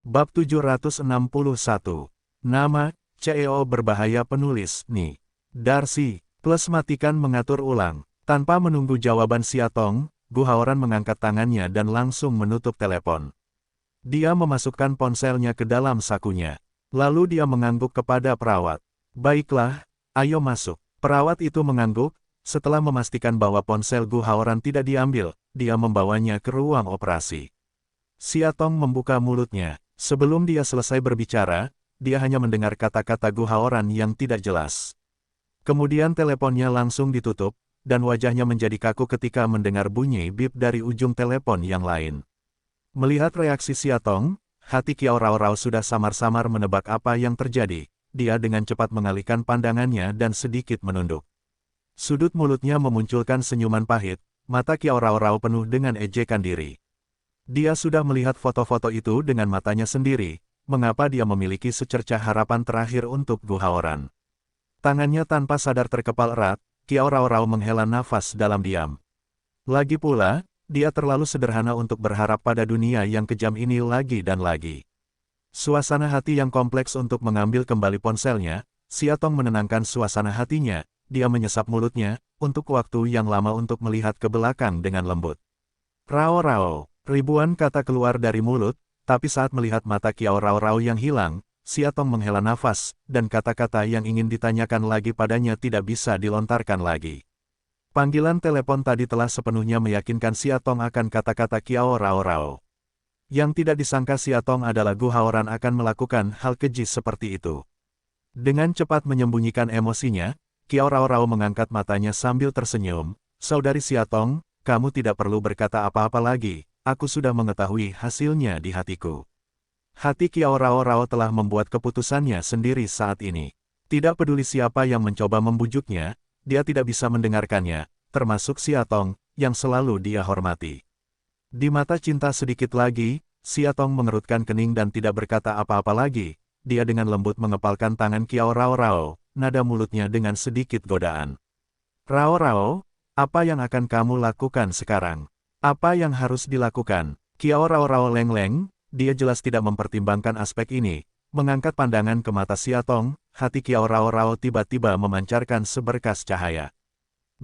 Bab 761. Nama, CEO berbahaya penulis, Ni. Darcy, plus matikan mengatur ulang. Tanpa menunggu jawaban Siatong, Gu Haoran mengangkat tangannya dan langsung menutup telepon. Dia memasukkan ponselnya ke dalam sakunya. Lalu dia mengangguk kepada perawat. Baiklah, ayo masuk. Perawat itu mengangguk, setelah memastikan bahwa ponsel Gu Haoran tidak diambil, dia membawanya ke ruang operasi. Siatong membuka mulutnya. Sebelum dia selesai berbicara, dia hanya mendengar kata-kata Gu Haoran yang tidak jelas. Kemudian teleponnya langsung ditutup, dan wajahnya menjadi kaku ketika mendengar bunyi bip dari ujung telepon yang lain. Melihat reaksi Siatong, hati Kiao Rao Rao sudah samar-samar menebak apa yang terjadi. Dia dengan cepat mengalihkan pandangannya dan sedikit menunduk. Sudut mulutnya memunculkan senyuman pahit, mata Kiao Rao Rao penuh dengan ejekan diri. Dia sudah melihat foto-foto itu dengan matanya sendiri, mengapa dia memiliki secercah harapan terakhir untuk Gu Haoran. Tangannya tanpa sadar terkepal erat, Kiao Rao Rao menghela nafas dalam diam. Lagi pula, dia terlalu sederhana untuk berharap pada dunia yang kejam ini lagi dan lagi. Suasana hati yang kompleks untuk mengambil kembali ponselnya, Siatong menenangkan suasana hatinya, dia menyesap mulutnya, untuk waktu yang lama untuk melihat ke belakang dengan lembut. Rao Rao. Ribuan kata keluar dari mulut, tapi saat melihat mata Kiao Rao Rao yang hilang, Siatong menghela nafas, dan kata-kata yang ingin ditanyakan lagi padanya tidak bisa dilontarkan lagi. Panggilan telepon tadi telah sepenuhnya meyakinkan Siatong akan kata-kata Kiao Rao Rao. Yang tidak disangka Siatong adalah Gu Haoran akan melakukan hal keji seperti itu. Dengan cepat menyembunyikan emosinya, Kiao Rao Rao mengangkat matanya sambil tersenyum. Saudari Siatong, kamu tidak perlu berkata apa-apa lagi. Aku sudah mengetahui hasilnya di hatiku. Hati Kiao Rao Rao telah membuat keputusannya sendiri saat ini. Tidak peduli siapa yang mencoba membujuknya, dia tidak bisa mendengarkannya, termasuk Siatong, yang selalu dia hormati. Di mata cinta sedikit lagi, Siatong mengerutkan kening dan tidak berkata apa-apa lagi. Dia dengan lembut mengepalkan tangan Kiao Rao Rao, nada mulutnya dengan sedikit godaan. Rao Rao, apa yang akan kamu lakukan sekarang? Apa yang harus dilakukan? Kiao Rao Rao leng-leng, dia jelas tidak mempertimbangkan aspek ini. Mengangkat pandangan ke mata Siatong, hati Kiao Rao Rao tiba-tiba memancarkan seberkas cahaya.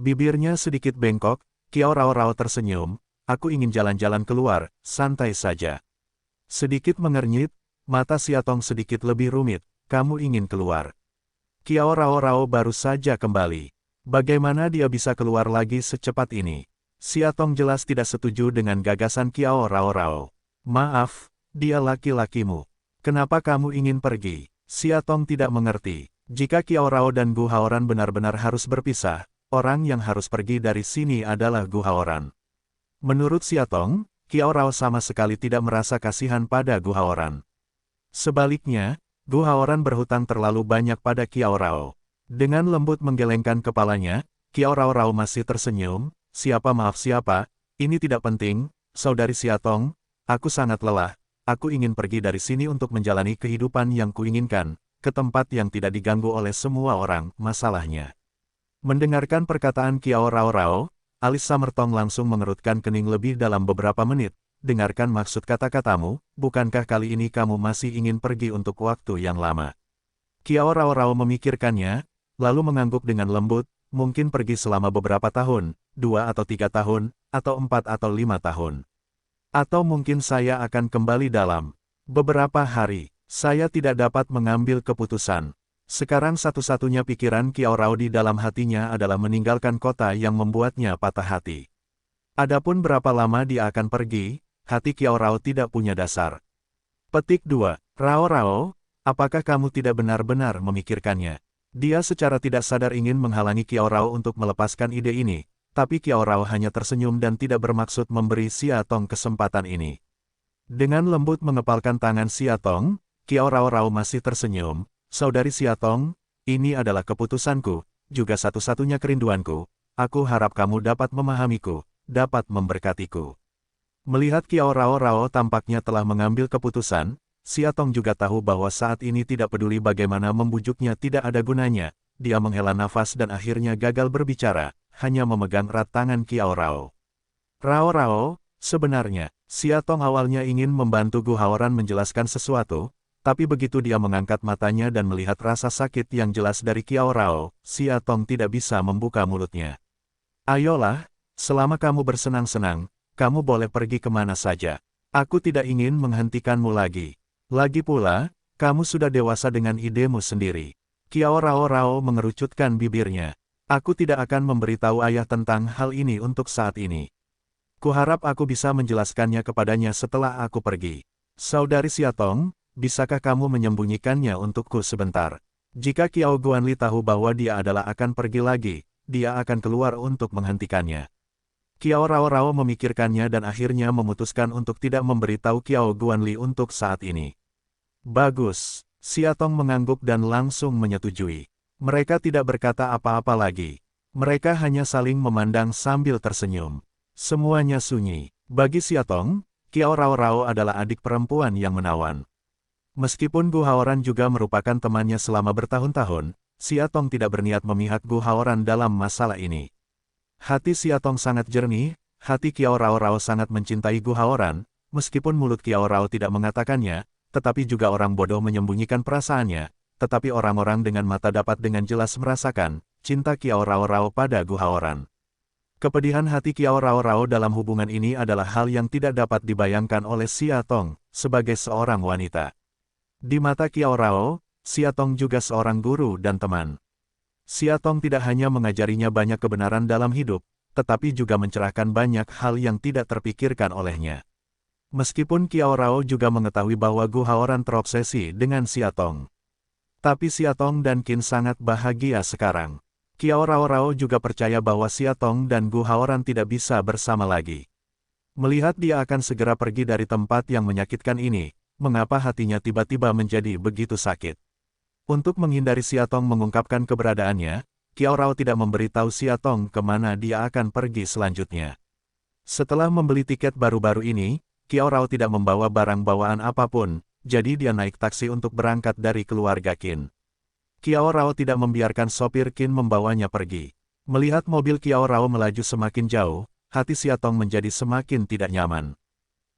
Bibirnya sedikit bengkok, Kiao Rao Rao tersenyum, aku ingin jalan-jalan keluar, santai saja. Sedikit mengernyit, mata Siatong sedikit lebih rumit, kamu ingin keluar. Kiao Rao Rao baru saja kembali. Bagaimana dia bisa keluar lagi secepat ini? Siatong jelas tidak setuju dengan gagasan Kiao Rao Rao. Maaf, dia laki-lakimu. Kenapa kamu ingin pergi? Siatong tidak mengerti. Jika Kiao Rao dan Gu Haoran benar-benar harus berpisah, orang yang harus pergi dari sini adalah Gu Haoran. Menurut Siatong, Kiao Rao sama sekali tidak merasa kasihan pada Gu Haoran. Sebaliknya, Gu Haoran berhutang terlalu banyak pada Kiao Rao. Dengan lembut menggelengkan kepalanya, Kiao Rao Rao masih tersenyum. Siapa maaf siapa, ini tidak penting, saudari Siatong, aku sangat lelah, aku ingin pergi dari sini untuk menjalani kehidupan yang kuinginkan, ke tempat yang tidak diganggu oleh semua orang, masalahnya. Mendengarkan perkataan Kiao Rao Rao, alis Samertong langsung mengerutkan kening lebih dalam beberapa menit, dengarkan maksud kata-katamu, bukankah kali ini kamu masih ingin pergi untuk waktu yang lama? Kiao Rao Rao memikirkannya, lalu mengangguk dengan lembut, mungkin pergi selama beberapa tahun, 2 atau 3 tahun, atau 4 atau 5 tahun. Atau mungkin saya akan kembali dalam beberapa hari. Saya tidak dapat mengambil keputusan. Sekarang satu-satunya pikiran Kiao Rao di dalam hatinya adalah meninggalkan kota yang membuatnya patah hati. Adapun berapa lama dia akan pergi, hati Kiao Rao tidak punya dasar. Petik 2. Rao Rao, apakah kamu tidak benar-benar memikirkannya? Dia secara tidak sadar ingin menghalangi Kiao Rao untuk melepaskan ide ini, tapi Kiao Rao hanya tersenyum dan tidak bermaksud memberi Siatong kesempatan ini. Dengan lembut mengepalkan tangan Siatong, Kiao Rao Rao masih tersenyum, saudari Siatong, ini adalah keputusanku, juga satu-satunya kerinduanku, aku harap kamu dapat memahamiku, dapat memberkatiku. Melihat Kiao Rao Rao tampaknya telah mengambil keputusan, Siatong juga tahu bahwa saat ini tidak peduli bagaimana membujuknya tidak ada gunanya, dia menghela nafas dan akhirnya gagal berbicara, hanya memegang erat tangan Kiao Rao. Rao Rao, sebenarnya, Xia Tong awalnya ingin membantu Gu Haoran menjelaskan sesuatu, tapi begitu dia mengangkat matanya dan melihat rasa sakit yang jelas dari Kiao Rao, Xia Tong tidak bisa membuka mulutnya. Ayolah, selama kamu bersenang-senang, kamu boleh pergi kemana saja. Aku tidak ingin menghentikanmu lagi. Lagi pula, kamu sudah dewasa dengan idemu sendiri. Kiao Rao mengerucutkan bibirnya. Aku tidak akan memberitahu ayah tentang hal ini untuk saat ini. Kuharap aku bisa menjelaskannya kepadanya setelah aku pergi. Saudari Xia Tong, bisakah kamu menyembunyikannya untukku sebentar? Jika Kiao Guanli tahu bahwa dia adalah akan pergi lagi, dia akan keluar untuk menghentikannya. Kiao Rao memikirkannya dan akhirnya memutuskan untuk tidak memberitahu Kiao Guanli untuk saat ini. Bagus, Xia Tong mengangguk dan langsung menyetujui. Mereka tidak berkata apa-apa lagi. Mereka hanya saling memandang sambil tersenyum. Semuanya sunyi. Bagi Xia Tong, Kiao Rao adalah adik perempuan yang menawan. Meskipun Gu Haoran juga merupakan temannya selama bertahun-tahun, Xia Tong tidak berniat memihak Gu Haoran dalam masalah ini. Hati Xia Tong sangat jernih, hati Kiao Rao sangat mencintai Gu Haoran, meskipun mulut Kiao Rao tidak mengatakannya, tetapi juga orang bodoh menyembunyikan perasaannya, tetapi orang-orang dengan mata dapat dengan jelas merasakan cinta Kiao Rao pada Gu Haoran. Kepedihan hati Kiao Rao dalam hubungan ini adalah hal yang tidak dapat dibayangkan oleh Xia Tong, sebagai seorang wanita. Di mata Kiao Rao, Xia Tong juga seorang guru dan teman. Xia Tong tidak hanya mengajarinya banyak kebenaran dalam hidup, tetapi juga mencerahkan banyak hal yang tidak terpikirkan olehnya. Meskipun Kiao Rao juga mengetahui bahwa Gu Haoran terobsesi dengan Xia Tong. Tapi Xia Tong dan Qin sangat bahagia sekarang. Kiao Rao juga percaya bahwa Xia Tong dan Gu Haoran tidak bisa bersama lagi. Melihat dia akan segera pergi dari tempat yang menyakitkan ini, mengapa hatinya tiba-tiba menjadi begitu sakit. Untuk menghindari Xia Tong mengungkapkan keberadaannya, Kiao Rao tidak memberitahu Xia Tong kemana dia akan pergi selanjutnya. Setelah membeli tiket baru-baru ini, Kiao Rao tidak membawa barang bawaan apapun, jadi dia naik taksi untuk berangkat dari keluarga Qin. Kiao Rao tidak membiarkan sopir Qin membawanya pergi. Melihat mobil Kiao Rao melaju semakin jauh, hati Xia Tong menjadi semakin tidak nyaman.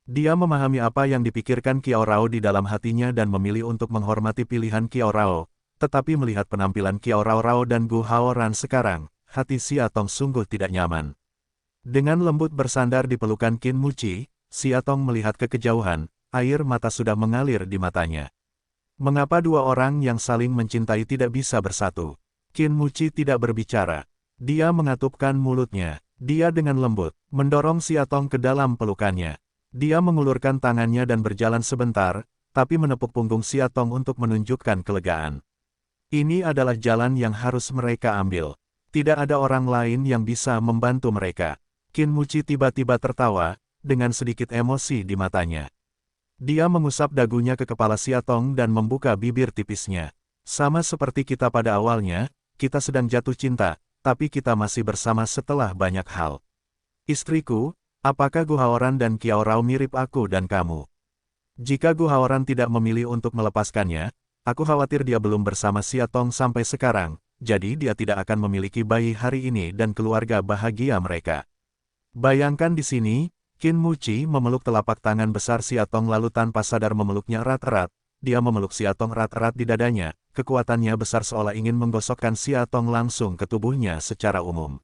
Dia memahami apa yang dipikirkan Kiao Rao di dalam hatinya dan memilih untuk menghormati pilihan Kiao Rao, tetapi melihat penampilan Kiao Rao dan Gu Haoran sekarang, hati Xia Tong sungguh tidak nyaman. Dengan lembut bersandar di pelukan Qin Muci, Xia Tong melihat ke kejauhan, air mata sudah mengalir di matanya. Mengapa dua orang yang saling mencintai tidak bisa bersatu? Qin Muci tidak berbicara. Dia mengatupkan mulutnya. Dia dengan lembut mendorong Xia Tong ke dalam pelukannya. Dia mengulurkan tangannya dan berjalan sebentar, tapi menepuk punggung Xia Tong untuk menunjukkan kelegaan. Ini adalah jalan yang harus mereka ambil. Tidak ada orang lain yang bisa membantu mereka. Qin Muci tiba-tiba tertawa, dengan sedikit emosi di matanya. Dia mengusap dagunya ke kepala Xia Tong dan membuka bibir tipisnya. Sama seperti kita pada awalnya, kita sedang jatuh cinta, tapi kita masih bersama setelah banyak hal. Istriku, apakah Gu Haoran dan Kiao Rao mirip aku dan kamu? Jika Gu Haoran tidak memilih untuk melepaskannya, aku khawatir dia belum bersama Xia Tong sampai sekarang, jadi dia tidak akan memiliki bayi hari ini dan keluarga bahagia mereka. Bayangkan di sini, Qin Muci memeluk telapak tangan besar Xia Tong lalu tanpa sadar memeluknya erat-erat. Dia memeluk Xia Tong erat-erat di dadanya, kekuatannya besar seolah ingin menggosokkan Xia Tong langsung ke tubuhnya secara umum.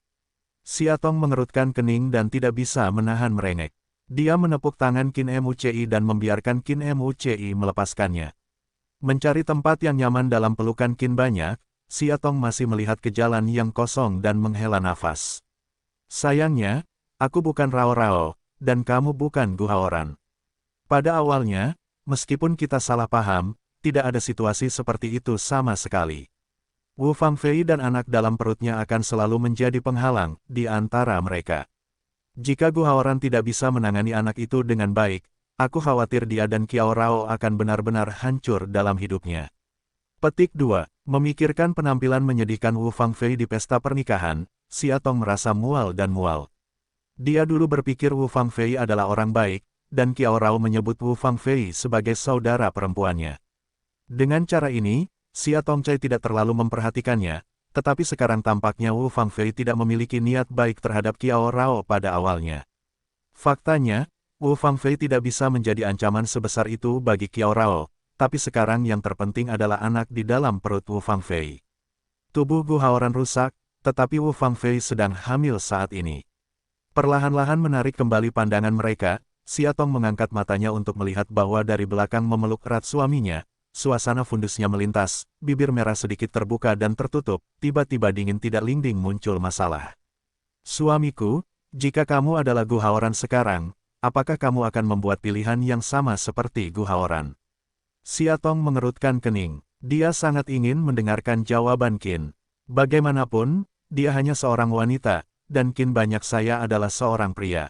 Xia Tong mengerutkan kening dan tidak bisa menahan merengek. Dia menepuk tangan Qin Muci dan membiarkan Qin Muci melepaskannya. Mencari tempat yang nyaman dalam pelukan Qin banyak, Xia Tong masih melihat ke jalan yang kosong dan menghela nafas. Sayangnya, aku bukan Rao, dan kamu bukan Gu Haoran. Pada awalnya, meskipun kita salah paham, tidak ada situasi seperti itu sama sekali. Wu Fangfei dan anak dalam perutnya akan selalu menjadi penghalang di antara mereka. Jika Gu Haoran tidak bisa menangani anak itu dengan baik, aku khawatir dia dan Kiao Rao akan benar-benar hancur dalam hidupnya. Petik 2. Memikirkan penampilan menyedihkan Wu Fangfei di pesta pernikahan, Xia Tong merasa mual dan mual. Dia dulu berpikir Wu Fangfei adalah orang baik, dan Kiao Rao menyebut Wu Fangfei sebagai saudara perempuannya. Dengan cara ini, Xia Tongcai tidak terlalu memperhatikannya, tetapi sekarang tampaknya Wu Fangfei tidak memiliki niat baik terhadap Kiao Rao pada awalnya. Faktanya, Wu Fangfei tidak bisa menjadi ancaman sebesar itu bagi Qiao Rao, tapi sekarang yang terpenting adalah anak di dalam perut Wu Fangfei. Tubuh Gu Haoran rusak, tetapi Wu Fangfei sedang hamil saat ini. Perlahan-lahan menarik kembali pandangan mereka, Xia Tong mengangkat matanya untuk melihat bahwa dari belakang memeluk erat suaminya, suasana fundusnya melintas, bibir merah sedikit terbuka dan tertutup, tiba-tiba dingin tidak lingding muncul masalah. Suamiku, jika kamu adalah Gu Haoran sekarang, apakah kamu akan membuat pilihan yang sama seperti Gu Haoran? Xia Tong mengerutkan kening. Dia sangat ingin mendengarkan jawaban Qin. Bagaimanapun, dia hanya seorang wanita, dan Qin banyak saya adalah seorang pria.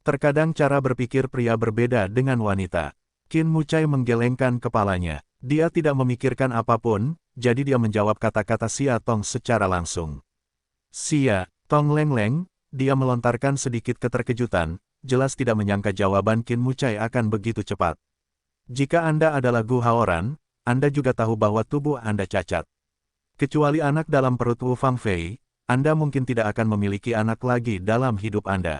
Terkadang cara berpikir pria berbeda dengan wanita. Qin Mucai menggelengkan kepalanya. Dia tidak memikirkan apapun, jadi dia menjawab kata-kata Xia Tong secara langsung. Xia Tong Leng, dia melontarkan sedikit keterkejutan, jelas tidak menyangka jawaban Qin Mucai akan begitu cepat. Jika Anda adalah Gu Haoran, Anda juga tahu bahwa tubuh Anda cacat. Kecuali anak dalam perut Wu Fangfei, Anda mungkin tidak akan memiliki anak lagi dalam hidup Anda.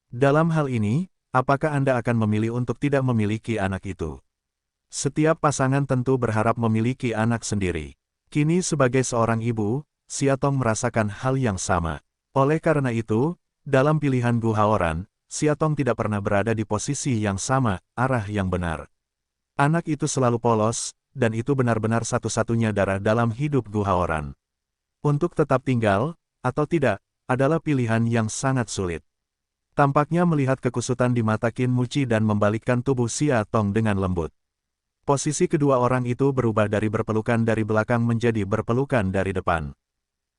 Dalam hal ini, apakah Anda akan memilih untuk tidak memiliki anak itu? Setiap pasangan tentu berharap memiliki anak sendiri. Kini sebagai seorang ibu, Xia Tong merasakan hal yang sama. Oleh karena itu, dalam pilihan Gu Haoran, Xia Tong tidak pernah berada di posisi yang sama, arah yang benar. Anak itu selalu polos, dan itu benar-benar satu-satunya darah dalam hidup Gu Haoran. Untuk tetap tinggal, atau tidak, adalah pilihan yang sangat sulit. Tampaknya melihat kekusutan di mata Qin Muci dan membalikkan tubuh Xia Tong dengan lembut. Posisi kedua orang itu berubah dari berpelukan dari belakang menjadi berpelukan dari depan.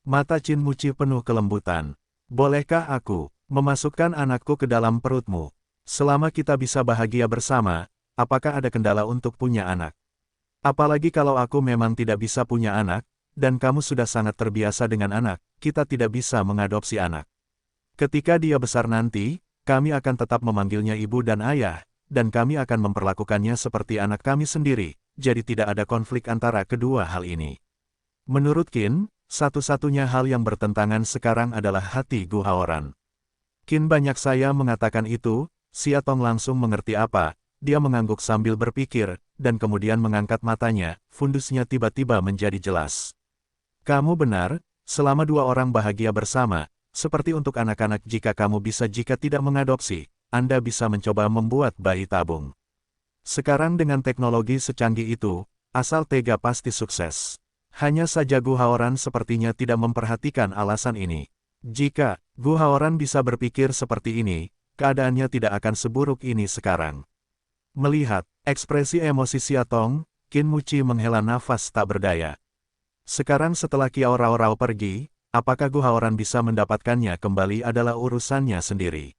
Mata Qin Muci penuh kelembutan. Bolehkah aku memasukkan anakku ke dalam perutmu? Selama kita bisa bahagia bersama, apakah ada kendala untuk punya anak? Apalagi kalau aku memang tidak bisa punya anak, dan kamu sudah sangat terbiasa dengan anak, kita tidak bisa mengadopsi anak. Ketika dia besar nanti, kami akan tetap memanggilnya ibu dan ayah, dan kami akan memperlakukannya seperti anak kami sendiri, jadi tidak ada konflik antara kedua hal ini. Menurut Qin, satu-satunya hal yang bertentangan sekarang adalah hati Gu Haoran. Qin banyak saya mengatakan itu, Xia Tong langsung mengerti apa. Dia mengangguk sambil berpikir, dan kemudian mengangkat matanya, fundusnya tiba-tiba menjadi jelas. Kamu benar, selama dua orang bahagia bersama, seperti untuk anak-anak jika kamu bisa jika tidak mengadopsi, Anda bisa mencoba membuat bayi tabung. Sekarang dengan teknologi secanggih itu, asal tega pasti sukses. Hanya saja Gu Haoran sepertinya tidak memperhatikan alasan ini. Jika Gu Haoran bisa berpikir seperti ini, keadaannya tidak akan seburuk ini sekarang. Melihat ekspresi emosi Xia Tong, Qin Muci menghela nafas tak berdaya. Sekarang setelah Qiao Rao pergi, apakah Gu Haoran bisa mendapatkannya kembali adalah urusannya sendiri.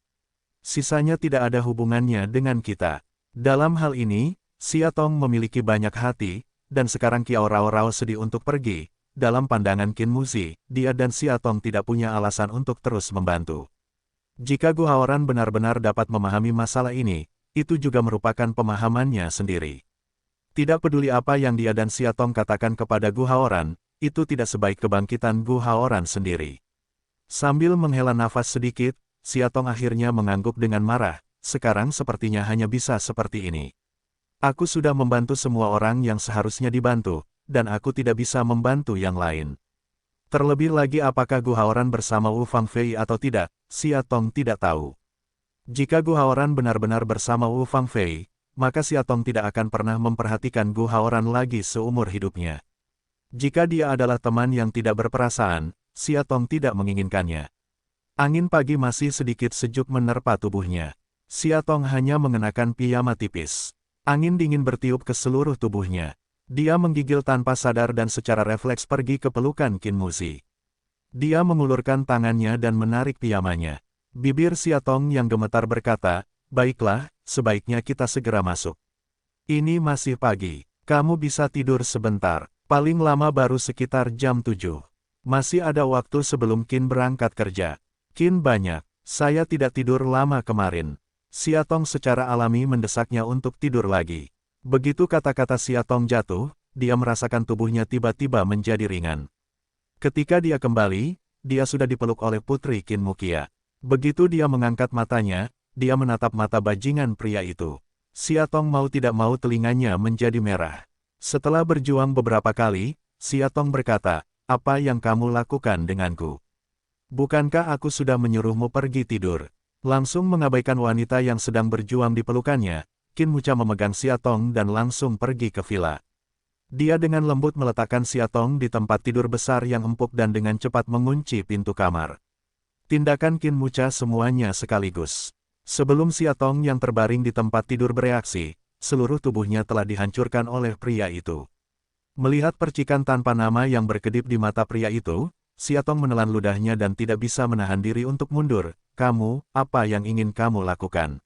Sisanya tidak ada hubungannya dengan kita. Dalam hal ini, Xia Tong memiliki banyak hati, dan sekarang Qiao Rao sedih untuk pergi. Dalam pandangan Qin Muci, dia dan Xia Tong tidak punya alasan untuk terus membantu. Jika Gu Haoran benar-benar dapat memahami masalah ini, itu juga merupakan pemahamannya sendiri. Tidak peduli apa yang dia dan Xia Tong katakan kepada Gu Haoran, itu tidak sebaik kebangkitan Gu Haoran sendiri. Sambil menghela nafas sedikit, Xia Tong akhirnya mengangguk dengan marah, sekarang sepertinya hanya bisa seperti ini. Aku sudah membantu semua orang yang seharusnya dibantu, dan aku tidak bisa membantu yang lain. Terlebih lagi apakah Gu Haoran bersama Wu Fangfei atau tidak, Xia Tong tidak tahu. Jika Gu Haoran benar-benar bersama Wu Fangfei, maka Xia Tong tidak akan pernah memperhatikan Gu Haoran lagi seumur hidupnya. Jika dia adalah teman yang tidak berperasaan, Xia Tong tidak menginginkannya. Angin pagi masih sedikit sejuk menerpa tubuhnya. Xia Tong hanya mengenakan piyama tipis. Angin dingin bertiup ke seluruh tubuhnya. Dia menggigil tanpa sadar dan secara refleks pergi ke pelukan Qin Muci. Dia mengulurkan tangannya dan menarik piyamanya. Bibir Xia Tong yang gemetar berkata, baiklah, sebaiknya kita segera masuk. Ini masih pagi, kamu bisa tidur sebentar, paling lama baru sekitar jam 7. Masih ada waktu sebelum Qin berangkat kerja. Qin banyak, saya tidak tidur lama kemarin. Xia Tong secara alami mendesaknya untuk tidur lagi. Begitu kata-kata Xia Tong jatuh, dia merasakan tubuhnya tiba-tiba menjadi ringan. Ketika dia kembali, dia sudah dipeluk oleh Putri Qin Mukia. Begitu dia mengangkat matanya, dia menatap mata bajingan pria itu. Siatong mau tidak mau telinganya menjadi merah. Setelah berjuang beberapa kali, Siatong berkata, "Apa yang kamu lakukan denganku? Bukankah aku sudah menyuruhmu pergi tidur?" Langsung mengabaikan wanita yang sedang berjuang di pelukannya, Qin Mucha memegang Siatong dan langsung pergi ke villa. Dia dengan lembut meletakkan Siatong di tempat tidur besar yang empuk dan dengan cepat mengunci pintu kamar. Tindakan Qin Mucha semuanya sekaligus. Sebelum Siatong yang terbaring di tempat tidur bereaksi, seluruh tubuhnya telah dihancurkan oleh pria itu. Melihat percikan tanpa nama yang berkedip di mata pria itu, Siatong menelan ludahnya dan tidak bisa menahan diri untuk mundur. "Kamu, apa yang ingin kamu lakukan?"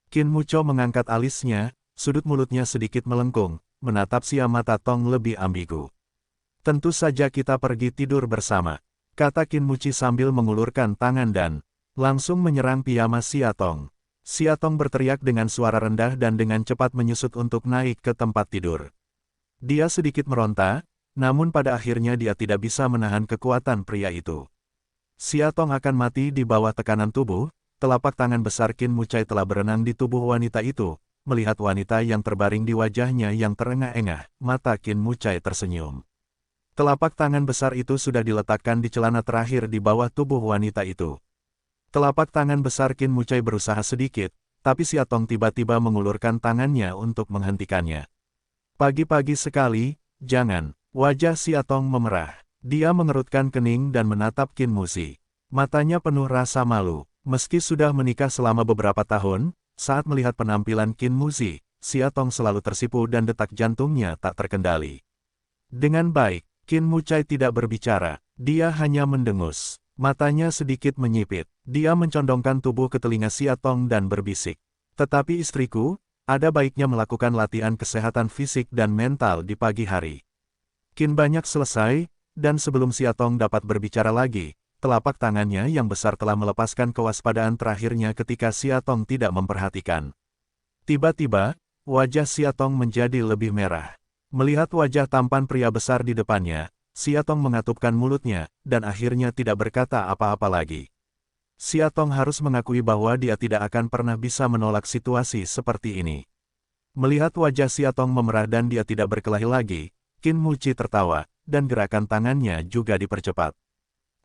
Qin Mucha mengangkat alisnya, sudut mulutnya sedikit melengkung, menatap Mata Tong lebih ambigu. "Tentu saja kita pergi tidur bersama," kata Qin Muchi sambil mengulurkan tangan dan langsung menyerang piyama Siatong. Siatong berteriak dengan suara rendah dan dengan cepat menyusut untuk naik ke tempat tidur. Dia sedikit meronta, namun pada akhirnya dia tidak bisa menahan kekuatan pria itu. Siatong akan mati di bawah tekanan tubuh, telapak tangan besar Qin Muchai telah berenang di tubuh wanita itu. Melihat wanita yang terbaring di wajahnya yang terengah-engah, mata Qin Muchai tersenyum. Telapak tangan besar itu sudah diletakkan di celana terakhir di bawah tubuh wanita itu. Telapak tangan besar Qin Muchai berusaha sedikit, tapi Siatong tiba-tiba mengulurkan tangannya untuk menghentikannya. "Pagi-pagi sekali, jangan." Wajah Siatong memerah. Dia mengerutkan kening dan menatap Qin Muchi. Matanya penuh rasa malu. Meski sudah menikah selama beberapa tahun, saat melihat penampilan Qin Muchi, Siatong selalu tersipu dan detak jantungnya tak terkendali. Dengan baik, Qin Muchai tidak berbicara. Dia hanya mendengus. Matanya sedikit menyipit. Dia mencondongkan tubuh ke telinga Siatong dan berbisik. "Tetapi istriku, ada baiknya melakukan latihan kesehatan fisik dan mental di pagi hari." Qin banyak selesai, dan sebelum Siatong dapat berbicara lagi, telapak tangannya yang besar telah melepaskan kewaspadaan terakhirnya ketika Siatong tidak memperhatikan. Tiba-tiba, wajah Siatong menjadi lebih merah. Melihat wajah tampan pria besar di depannya, Siatong mengatupkan mulutnya, dan akhirnya tidak berkata apa-apa lagi. Siatong harus mengakui bahwa dia tidak akan pernah bisa menolak situasi seperti ini. Melihat wajah Siatong memerah dan dia tidak berkelahi lagi, Qin Muchi tertawa, dan gerakan tangannya juga dipercepat.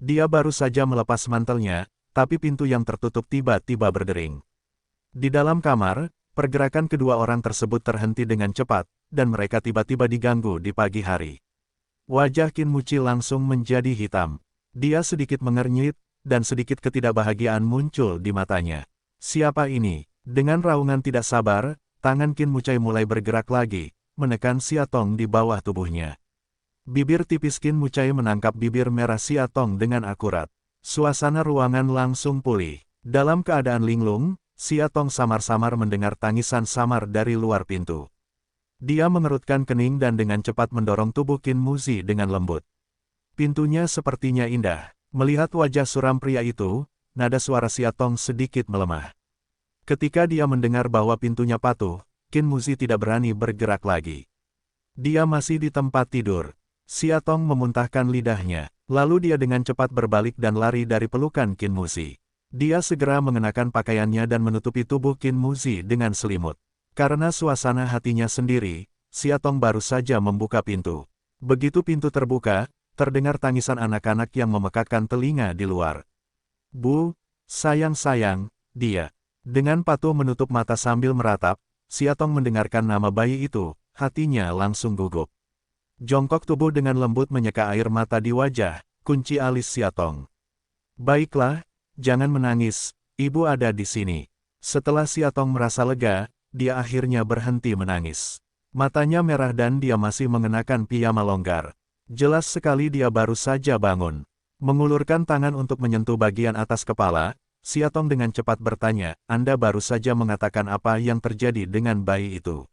Dia baru saja melepas mantelnya, tapi pintu yang tertutup tiba-tiba berdering. Di dalam kamar, pergerakan kedua orang tersebut terhenti dengan cepat, dan mereka tiba-tiba diganggu di pagi hari. Wajah Qin Muchi langsung menjadi hitam. Dia sedikit mengernyit, dan sedikit ketidakbahagiaan muncul di matanya. "Siapa ini?" Dengan raungan tidak sabar, tangan Qin Muchai mulai bergerak lagi, menekan Siatong di bawah tubuhnya. Bibir tipis Qin Muchai menangkap bibir merah Siatong dengan akurat. Suasana ruangan langsung pulih. Dalam keadaan linglung, Siatong samar-samar mendengar tangisan samar dari luar pintu. Dia mengerutkan kening dan dengan cepat mendorong tubuh Qin Muchi dengan lembut. Pintunya sepertinya indah. Melihat wajah suram pria itu, nada suara Siatong sedikit melemah. Ketika dia mendengar bahwa pintunya patuh, Qin Muchi tidak berani bergerak lagi. Dia masih di tempat tidur. Siatong memuntahkan lidahnya, lalu dia dengan cepat berbalik dan lari dari pelukan Qin Muchi. Dia segera mengenakan pakaiannya dan menutupi tubuh Qin Muchi dengan selimut. Karena suasana hatinya sendiri, Siatong baru saja membuka pintu. Begitu pintu terbuka, terdengar tangisan anak-anak yang memekakkan telinga di luar. "Bu, sayang-sayang, dia." Dengan patuh menutup mata sambil meratap, Siatong mendengarkan nama bayi itu, hatinya langsung gugup. Jongkok tubuh dengan lembut menyeka air mata di wajah, kunci alis Siatong. "Baiklah, jangan menangis, ibu ada di sini." Setelah Siatong merasa lega, dia akhirnya berhenti menangis. Matanya merah dan dia masih mengenakan piyama longgar. Jelas sekali dia baru saja bangun. Mengulurkan tangan untuk menyentuh bagian atas kepala, Siatong dengan cepat bertanya, "Anda baru saja mengatakan apa yang terjadi dengan bayi itu?"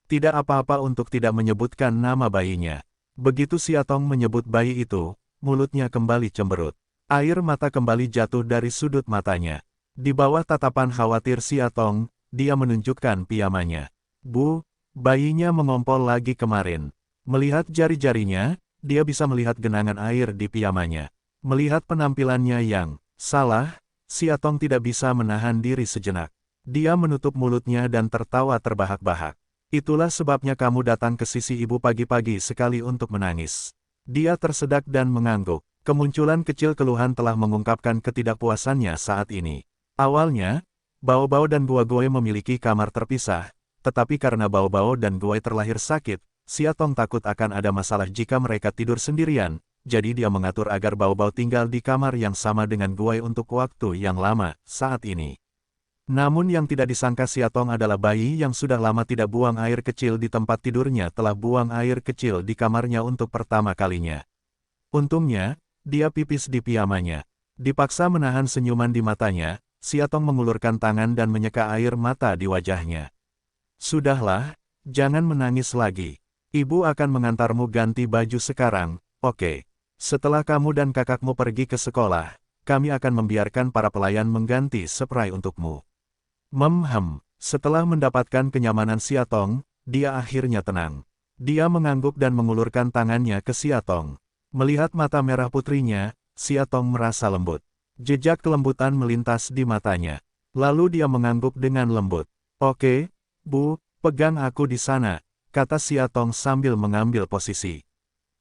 Tidak apa-apa untuk tidak menyebutkan nama bayinya. Begitu Siatong menyebut bayi itu, mulutnya kembali cemberut. Air mata kembali jatuh dari sudut matanya. Di bawah tatapan khawatir Siatong, dia menunjukkan piyamanya. "Bu, bayinya mengompol lagi kemarin." Melihat jari-jarinya, dia bisa melihat genangan air di piyamanya. Melihat penampilannya yang salah, Siatong tidak bisa menahan diri sejenak. Dia menutup mulutnya dan tertawa terbahak-bahak. Itulah sebabnya kamu datang ke sisi ibu pagi-pagi sekali untuk menangis. Dia tersedak dan mengangguk. Kemunculan kecil keluhan telah mengungkapkan ketidakpuasannya saat ini. Awalnya, Bao-Bao dan Guogoe memiliki kamar terpisah, tetapi karena Bao-Bao dan Guogoe terlahir sakit, Siatong takut akan ada masalah jika mereka tidur sendirian, jadi dia mengatur agar Bao-Bao tinggal di kamar yang sama dengan Guogoe untuk waktu yang lama saat ini. Namun yang tidak disangka Siatong adalah bayi yang sudah lama tidak buang air kecil di tempat tidurnya telah buang air kecil di kamarnya untuk pertama kalinya. Untungnya, dia pipis di piyamanya. Dipaksa menahan senyuman di matanya, Siatong mengulurkan tangan dan menyeka air mata di wajahnya. Sudahlah, jangan menangis lagi. Ibu akan mengantarmu ganti baju sekarang, oke? Setelah kamu dan kakakmu pergi ke sekolah, kami akan membiarkan para pelayan mengganti spray untukmu. Setelah mendapatkan kenyamanan Siatong, dia akhirnya tenang. Dia mengangguk dan mengulurkan tangannya ke Siatong. Melihat mata merah putrinya, Siatong merasa lembut. Jejak kelembutan melintas di matanya. Lalu dia mengangguk dengan lembut. Oke, Bu, pegang aku di sana, kata Siatong sambil mengambil posisi.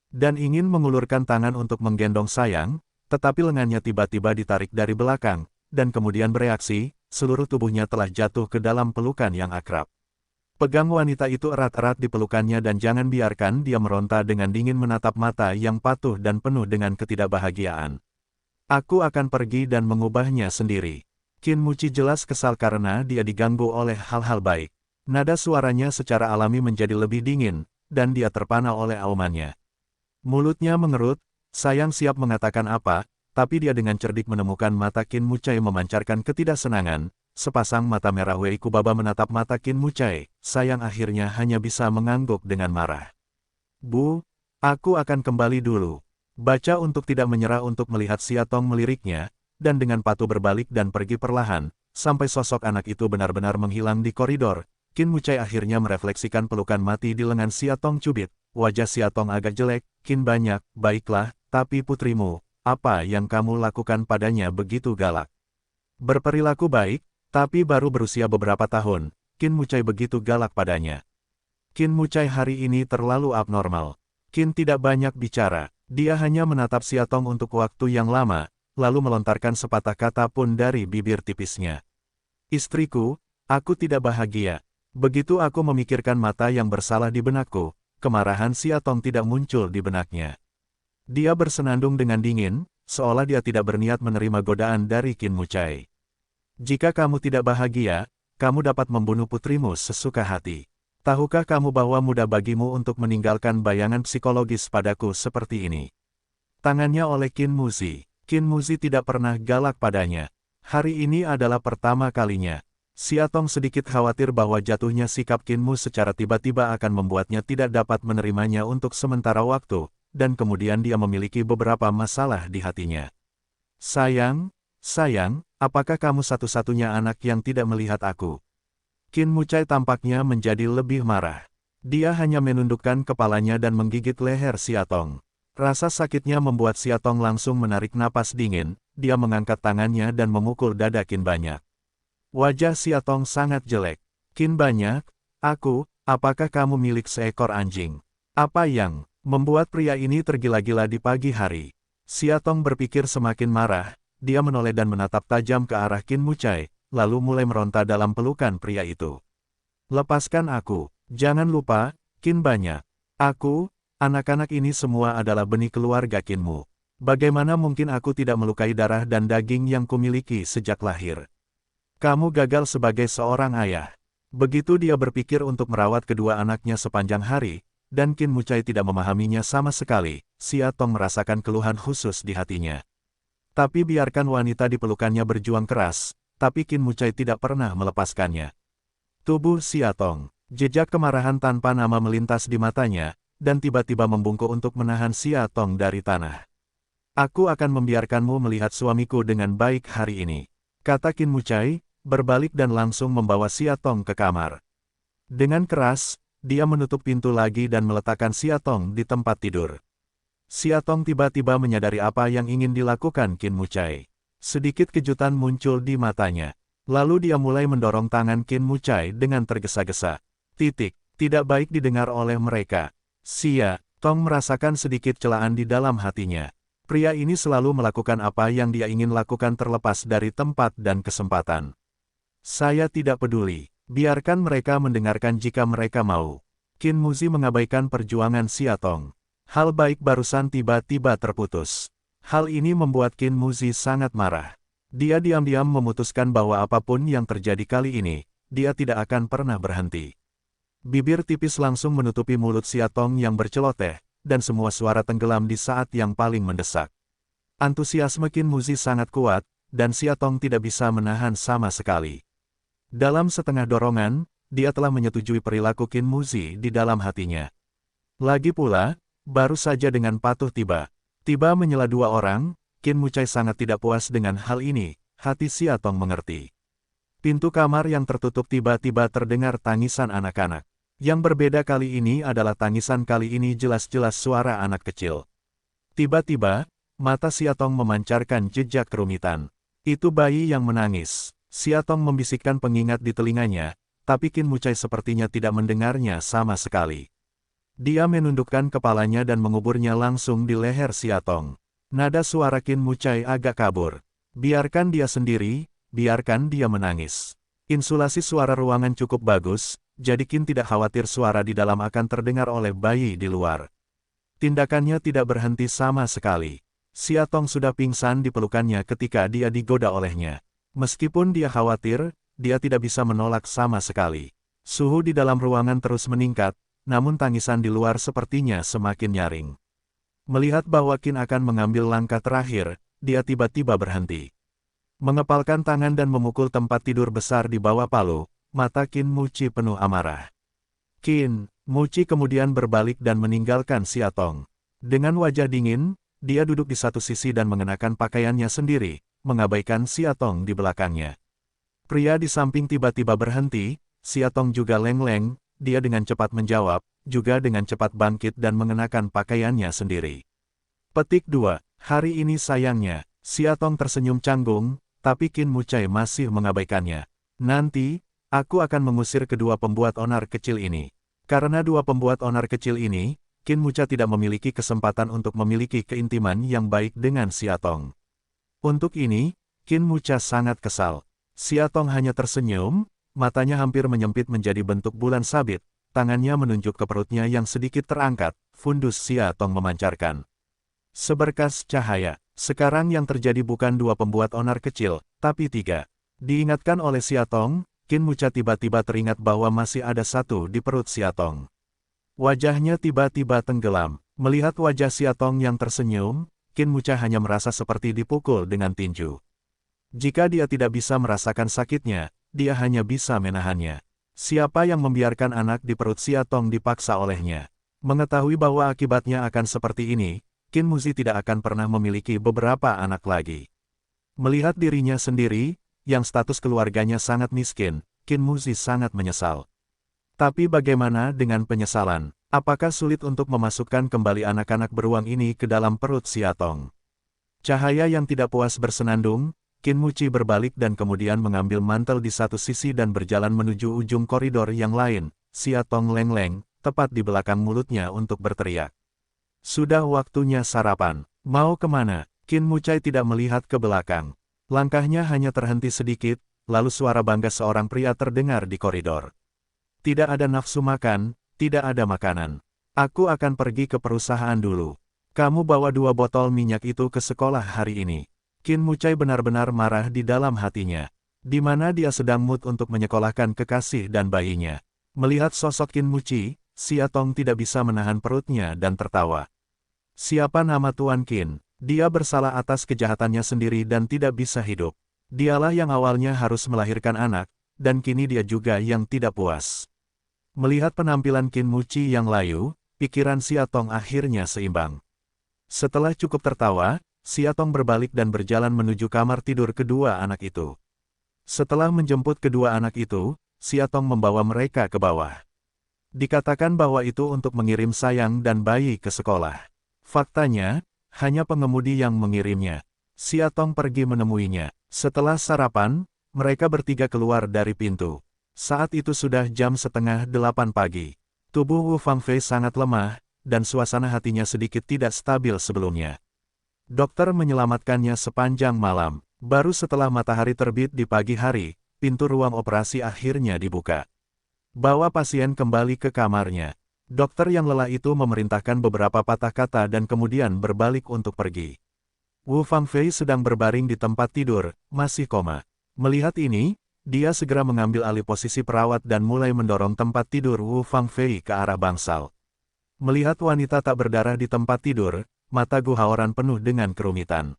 Dan ingin mengulurkan tangan untuk menggendong Sayang, tetapi lengannya tiba-tiba ditarik dari belakang, dan kemudian bereaksi, seluruh tubuhnya telah jatuh ke dalam pelukan yang akrab. Pegang wanita itu erat-erat di pelukannya dan jangan biarkan dia meronta dengan dingin menatap mata yang patuh dan penuh dengan ketidakbahagiaan. Aku akan pergi dan mengubahnya sendiri. Qin Muci jelas kesal karena dia diganggu oleh hal-hal baik. Nada suaranya secara alami menjadi lebih dingin, dan dia terpana oleh aumannya. Mulutnya mengerut, Sayang siap mengatakan apa, tapi dia dengan cerdik menemukan mata Qin Mucai memancarkan ketidaksenangan. Sepasang mata merah Wei Kubaba menatap mata Qin Mucai. Sayang akhirnya hanya bisa mengangguk dengan marah. Bu, aku akan kembali dulu. Baca untuk tidak menyerah untuk melihat Siatong meliriknya, dan dengan patuh berbalik dan pergi perlahan, sampai sosok anak itu benar-benar menghilang di koridor. Qin Mucai akhirnya merefleksikan pelukan mati di lengan Siatong cubit. Wajah Siatong agak jelek. Qin banyak, baiklah, tapi putrimu, apa yang kamu lakukan padanya begitu galak? Berperilaku baik, tapi baru berusia beberapa tahun, Qin Mucai begitu galak padanya. Qin Mucai hari ini terlalu abnormal. Qin tidak banyak bicara, dia hanya menatap Siatong untuk waktu yang lama, lalu melontarkan sepatah kata pun dari bibir tipisnya. Istriku, aku tidak bahagia. Begitu aku memikirkan mata yang bersalah di benakku, kemarahan Siatong tidak muncul di benaknya. Dia bersenandung dengan dingin, seolah dia tidak berniat menerima godaan dari Qin Mucai. Jika kamu tidak bahagia, kamu dapat membunuh putrimu sesuka hati. Tahukah kamu bahwa mudah bagimu untuk meninggalkan bayangan psikologis padaku seperti ini? Tangannya oleh Qin Muzi. Qin Muzi tidak pernah galak padanya. Hari ini adalah pertama kalinya. Siatong sedikit khawatir bahwa jatuhnya sikap Qin Mu secara tiba-tiba akan membuatnya tidak dapat menerimanya untuk sementara waktu, dan kemudian dia memiliki beberapa masalah di hatinya. Sayang, apakah kamu satu-satunya anak yang tidak melihat aku? Qin Mucai tampaknya menjadi lebih marah. Dia hanya menundukkan kepalanya dan menggigit leher Siatong. Rasa sakitnya membuat Siatong langsung menarik napas dingin, dia mengangkat tangannya dan memukul dada Qin Banyak. Wajah Siatong sangat jelek. Qin Banyak, apakah kamu milik seekor anjing? Apa yang membuat pria ini tergila-gila di pagi hari? Siatong berpikir semakin marah, dia menoleh dan menatap tajam ke arah Qin Mucai, lalu mulai meronta dalam pelukan pria itu. Lepaskan aku, jangan lupa, Qin Banyak. Anak-anak ini semua adalah benih keluarga Qinmu. Bagaimana mungkin aku tidak melukai darah dan daging yang kumiliki sejak lahir? Kamu gagal sebagai seorang ayah. Begitu dia berpikir untuk merawat kedua anaknya sepanjang hari, dan Qin Mucai tidak memahaminya sama sekali, Siatong merasakan keluhan khusus di hatinya. Tapi biarkan wanita di pelukannya berjuang keras, tapi Qin Mucai tidak pernah melepaskannya. Tubuh Siatong, jejak kemarahan tanpa nama melintas di matanya, dan tiba-tiba membungkuk untuk menahan Siatong dari tanah. Aku akan membiarkanmu melihat suamiku dengan baik hari ini, kata Qin Mucai, berbalik dan langsung membawa Siatong ke kamar. Dengan keras, dia menutup pintu lagi dan meletakkan Siatong di tempat tidur. Siatong tiba-tiba menyadari apa yang ingin dilakukan Qin Mucai. Sedikit kejutan muncul di matanya. Lalu dia mulai mendorong tangan Qin Mucai dengan tergesa-gesa. Tidak baik didengar oleh mereka. Xia Tong merasakan sedikit celaan di dalam hatinya. Pria ini selalu melakukan apa yang dia ingin lakukan terlepas dari tempat dan kesempatan. Saya tidak peduli. Biarkan mereka mendengarkan jika mereka mau. Qin Muzi mengabaikan perjuangan Xia Tong. Hal baik barusan tiba-tiba terputus. Hal ini membuat Qin Muzi sangat marah. Dia diam-diam memutuskan bahwa apapun yang terjadi kali ini, dia tidak akan pernah berhenti. Bibir tipis langsung menutupi mulut Xia Tong yang berceloteh, dan semua suara tenggelam di saat yang paling mendesak. Antusiasme Qin Muzi sangat kuat, dan Xia Tong tidak bisa menahan sama sekali. Dalam setengah dorongan, dia telah menyetujui perilaku Qin Muzi di dalam hatinya. Lagi pula, baru saja dengan patuh tiba menyela dua orang, Qin Mucai sangat tidak puas dengan hal ini, hati Xia Tong mengerti. Pintu kamar yang tertutup tiba-tiba terdengar tangisan anak-anak. Yang berbeda kali ini adalah tangisan kali ini jelas-jelas suara anak kecil. Tiba-tiba, mata Xia Tong memancarkan jejak kerumitan. Itu bayi yang menangis. Xia Tong membisikkan pengingat di telinganya, tapi Qin Mucai sepertinya tidak mendengarnya sama sekali. Dia menundukkan kepalanya dan menguburnya langsung di leher Xia Tong. Nada suara Qin Mucai agak kabur. Biarkan dia sendiri, biarkan dia menangis. Insulasi suara ruangan cukup bagus, jadi Qin tidak khawatir suara di dalam akan terdengar oleh bayi di luar. Tindakannya tidak berhenti sama sekali. Xia Tong sudah pingsan di pelukannya ketika dia digoda olehnya. Meskipun dia khawatir, dia tidak bisa menolak sama sekali. Suhu di dalam ruangan terus meningkat, namun tangisan di luar sepertinya semakin nyaring. Melihat bahwa Qin akan mengambil langkah terakhir, dia tiba-tiba berhenti. Mengepalkan tangan dan memukul tempat tidur besar di bawah palu, mata Qin Muci penuh amarah. Qin Muci kemudian berbalik dan meninggalkan Xia Tong. Dengan wajah dingin, dia duduk di satu sisi dan mengenakan pakaiannya sendiri, mengabaikan Xia Tong di belakangnya. Pria di samping tiba-tiba berhenti, Xia Tong juga leng-leng, dia dengan cepat menjawab, juga dengan cepat bangkit dan mengenakan pakaiannya sendiri. Petik 2. Hari ini sayangnya, Xia Tong tersenyum canggung, tapi Qin Mucai masih mengabaikannya. Nanti, aku akan mengusir kedua pembuat onar kecil ini. Karena dua pembuat onar kecil ini, Qin Mucai tidak memiliki kesempatan untuk memiliki keintiman yang baik dengan Xia Tong. Untuk ini, Qin Mucai sangat kesal. Xia Tong hanya tersenyum, matanya hampir menyempit menjadi bentuk bulan sabit, tangannya menunjuk ke perutnya yang sedikit terangkat, fundus Xia Tong memancarkan seberkas cahaya. Sekarang yang terjadi bukan dua pembuat onar kecil, tapi tiga. Diingatkan oleh Xia Tong, Qin Mucai tiba-tiba teringat bahwa masih ada satu di perut Xia Tong. Wajahnya tiba-tiba tenggelam. Melihat wajah Xia Tong yang tersenyum, Qin Mucai hanya merasa seperti dipukul dengan tinju. Jika dia tidak bisa merasakan sakitnya, dia hanya bisa menahannya. Siapa yang membiarkan anak di perut Xia Tong dipaksa olehnya? Mengetahui bahwa akibatnya akan seperti ini, Qin Muzi tidak akan pernah memiliki beberapa anak lagi. Melihat dirinya sendiri, yang status keluarganya sangat miskin, Qin Muzi sangat menyesal. Tapi bagaimana dengan penyesalan? Apakah sulit untuk memasukkan kembali anak-anak beruang ini ke dalam perut Xia Tong? Cahaya yang tidak puas bersenandung, Qin Muci berbalik dan kemudian mengambil mantel di satu sisi dan berjalan menuju ujung koridor yang lain. Xia Tong leng-leng, tepat di belakang mulutnya untuk berteriak. Sudah waktunya sarapan. Mau kemana? Qin Mucai tidak melihat ke belakang. Langkahnya hanya terhenti sedikit, lalu suara bangga seorang pria terdengar di koridor. Tidak ada nafsu makan, tidak ada makanan. Aku akan pergi ke perusahaan dulu. Kamu bawa 2 botol minyak itu ke sekolah hari ini. Qin Mucai benar-benar marah di dalam hatinya. Di mana dia sedang mood untuk menyekolahkan kekasih dan bayinya. Melihat sosok Qin Muci, Xia Tong tidak bisa menahan perutnya dan tertawa. Siapa nama Tuan Qin? Dia bersalah atas kejahatannya sendiri dan tidak bisa hidup. Dialah yang awalnya harus melahirkan anak, dan kini dia juga yang tidak puas. Melihat penampilan Qin Muci yang layu, pikiran Xia Tong akhirnya seimbang. Setelah cukup tertawa, Xia Tong berbalik dan berjalan menuju kamar tidur kedua anak itu. Setelah menjemput kedua anak itu, Xia Tong membawa mereka ke bawah. Dikatakan bahwa itu untuk mengirim Sayang dan bayi ke sekolah. Faktanya, hanya pengemudi yang mengirimnya. Siatong pergi menemuinya. Setelah sarapan, mereka bertiga keluar dari pintu. Saat itu sudah jam setengah 8 pagi. Tubuh Wu Fangfei sangat lemah, dan suasana hatinya sedikit tidak stabil sebelumnya. Dokter menyelamatkannya sepanjang malam. Baru setelah matahari terbit di pagi hari, pintu ruang operasi akhirnya dibuka. Bawa pasien kembali ke kamarnya. Dokter yang lelah itu memerintahkan beberapa patah kata dan kemudian berbalik untuk pergi. Wu Fangfei sedang berbaring di tempat tidur, masih koma. Melihat ini, dia segera mengambil alih posisi perawat dan mulai mendorong tempat tidur Wu Fangfei ke arah bangsal. Melihat wanita tak berdarah di tempat tidur, mata Gu Haoran penuh dengan kerumitan.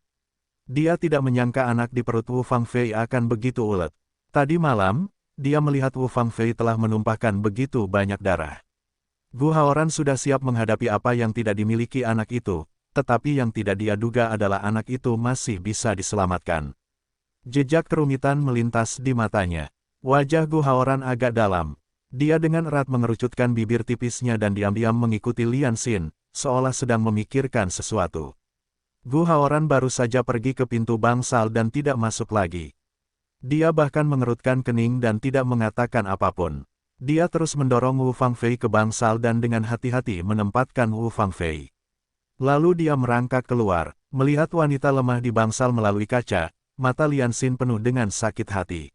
Dia tidak menyangka anak di perut Wu Fangfei akan begitu ulet. Tadi malam, dia melihat Wu Fangfei telah menumpahkan begitu banyak darah. Gu Haoran sudah siap menghadapi apa yang tidak dimiliki anak itu, tetapi yang tidak dia duga adalah anak itu masih bisa diselamatkan. Jejak kerumitan melintas di matanya. Wajah Gu Haoran agak dalam. Dia dengan erat mengerucutkan bibir tipisnya dan diam-diam mengikuti Lian Xin, seolah sedang memikirkan sesuatu. Gu Haoran baru saja pergi ke pintu bangsal dan tidak masuk lagi. Dia bahkan mengerutkan kening dan tidak mengatakan apapun. Dia terus mendorong Wu Fangfei ke bangsal dan dengan hati-hati menempatkan Wu Fangfei. Lalu dia merangkak keluar, melihat wanita lemah di bangsal melalui kaca, mata Lian Xin penuh dengan sakit hati.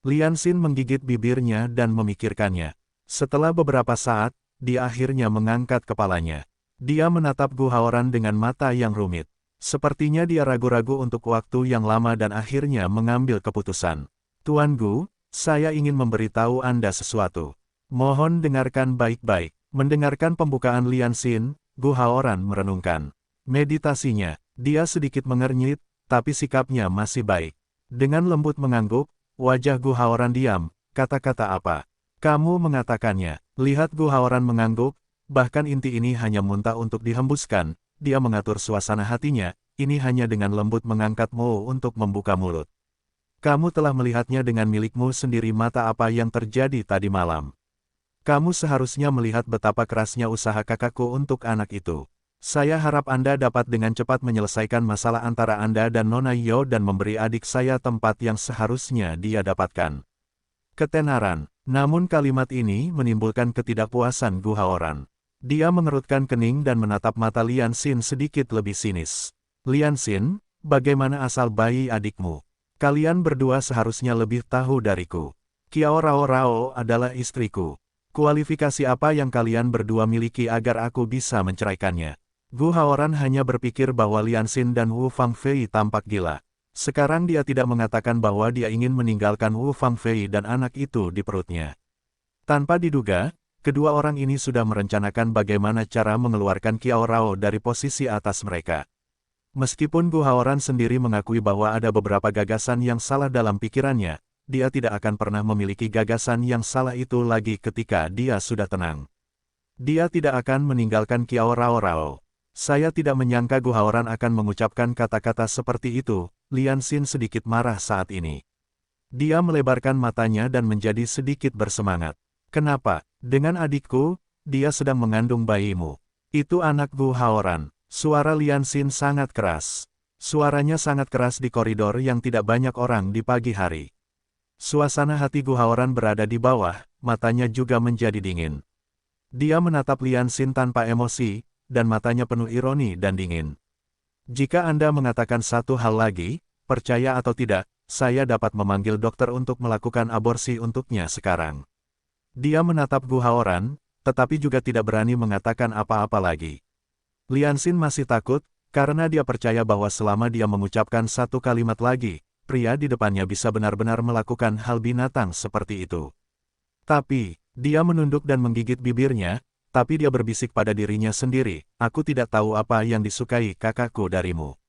Lian Xin menggigit bibirnya dan memikirkannya. Setelah beberapa saat, dia akhirnya mengangkat kepalanya. Dia menatap Gu Haoran dengan mata yang rumit. Sepertinya dia ragu-ragu untuk waktu yang lama dan akhirnya mengambil keputusan. Tuan Gu, saya ingin memberitahu Anda sesuatu. Mohon dengarkan baik-baik. Mendengarkan pembukaan Lian Xin, Gu Haoran merenungkan. Meditasinya, dia sedikit mengernyit, tapi sikapnya masih baik. Dengan lembut mengangguk, wajah Gu Haoran diam, kata-kata apa? Kamu mengatakannya. Lihat Gu Haoran mengangguk, bahkan inti ini hanya muntah untuk dihembuskan, dia mengatur suasana hatinya, ini hanya dengan lembut mengangkat Mo untuk membuka mulut. Kamu telah melihatnya dengan milikmu sendiri mata apa yang terjadi tadi malam. Kamu seharusnya melihat betapa kerasnya usaha kakakku untuk anak itu. Saya harap Anda dapat dengan cepat menyelesaikan masalah antara Anda dan Nona Yo dan memberi adik saya tempat yang seharusnya dia dapatkan. Ketenaran, namun kalimat ini menimbulkan ketidakpuasan Gu Haoran. Dia mengerutkan kening dan menatap mata Lian Xin sedikit lebih sinis. Lian Xin, bagaimana asal bayi adikmu? Kalian berdua seharusnya lebih tahu dariku. Kiao Rao Rao adalah istriku. Kualifikasi apa yang kalian berdua miliki agar aku bisa menceraikannya? Gu Haoran hanya berpikir bahwa Lian Xin dan Wu Fangfei tampak gila. Sekarang dia tidak mengatakan bahwa dia ingin meninggalkan Wu Fangfei dan anak itu di perutnya. Tanpa diduga, kedua orang ini sudah merencanakan bagaimana cara mengeluarkan Kiao Rao dari posisi atas mereka. Meskipun Gu Haoran sendiri mengakui bahwa ada beberapa gagasan yang salah dalam pikirannya, dia tidak akan pernah memiliki gagasan yang salah itu lagi ketika dia sudah tenang. Dia tidak akan meninggalkan Kiao Rao Rao. Saya tidak menyangka Gu Haoran akan mengucapkan kata-kata seperti itu. Lian Xin sedikit marah saat ini. Dia melebarkan matanya dan menjadi sedikit bersemangat. Kenapa? Dengan adikku, dia sedang mengandung bayimu. Itu anak Gu Haoran. Suara Lian Xin sangat keras. Suaranya sangat keras di koridor yang tidak banyak orang di pagi hari. Suasana hati Gu Haoran berada di bawah, matanya juga menjadi dingin. Dia menatap Lian Xin tanpa emosi, dan matanya penuh ironi dan dingin. Jika Anda mengatakan satu hal lagi, percaya atau tidak, saya dapat memanggil dokter untuk melakukan aborsi untuknya sekarang. Dia menatap Gu Haoran, tetapi juga tidak berani mengatakan apa-apa lagi. Lian Xin masih takut, karena dia percaya bahwa selama dia mengucapkan satu kalimat lagi, pria di depannya bisa benar-benar melakukan hal binatang seperti itu. Tapi, dia menunduk dan menggigit bibirnya, tapi dia berbisik pada dirinya sendiri, aku tidak tahu apa yang disukai kakakku darimu.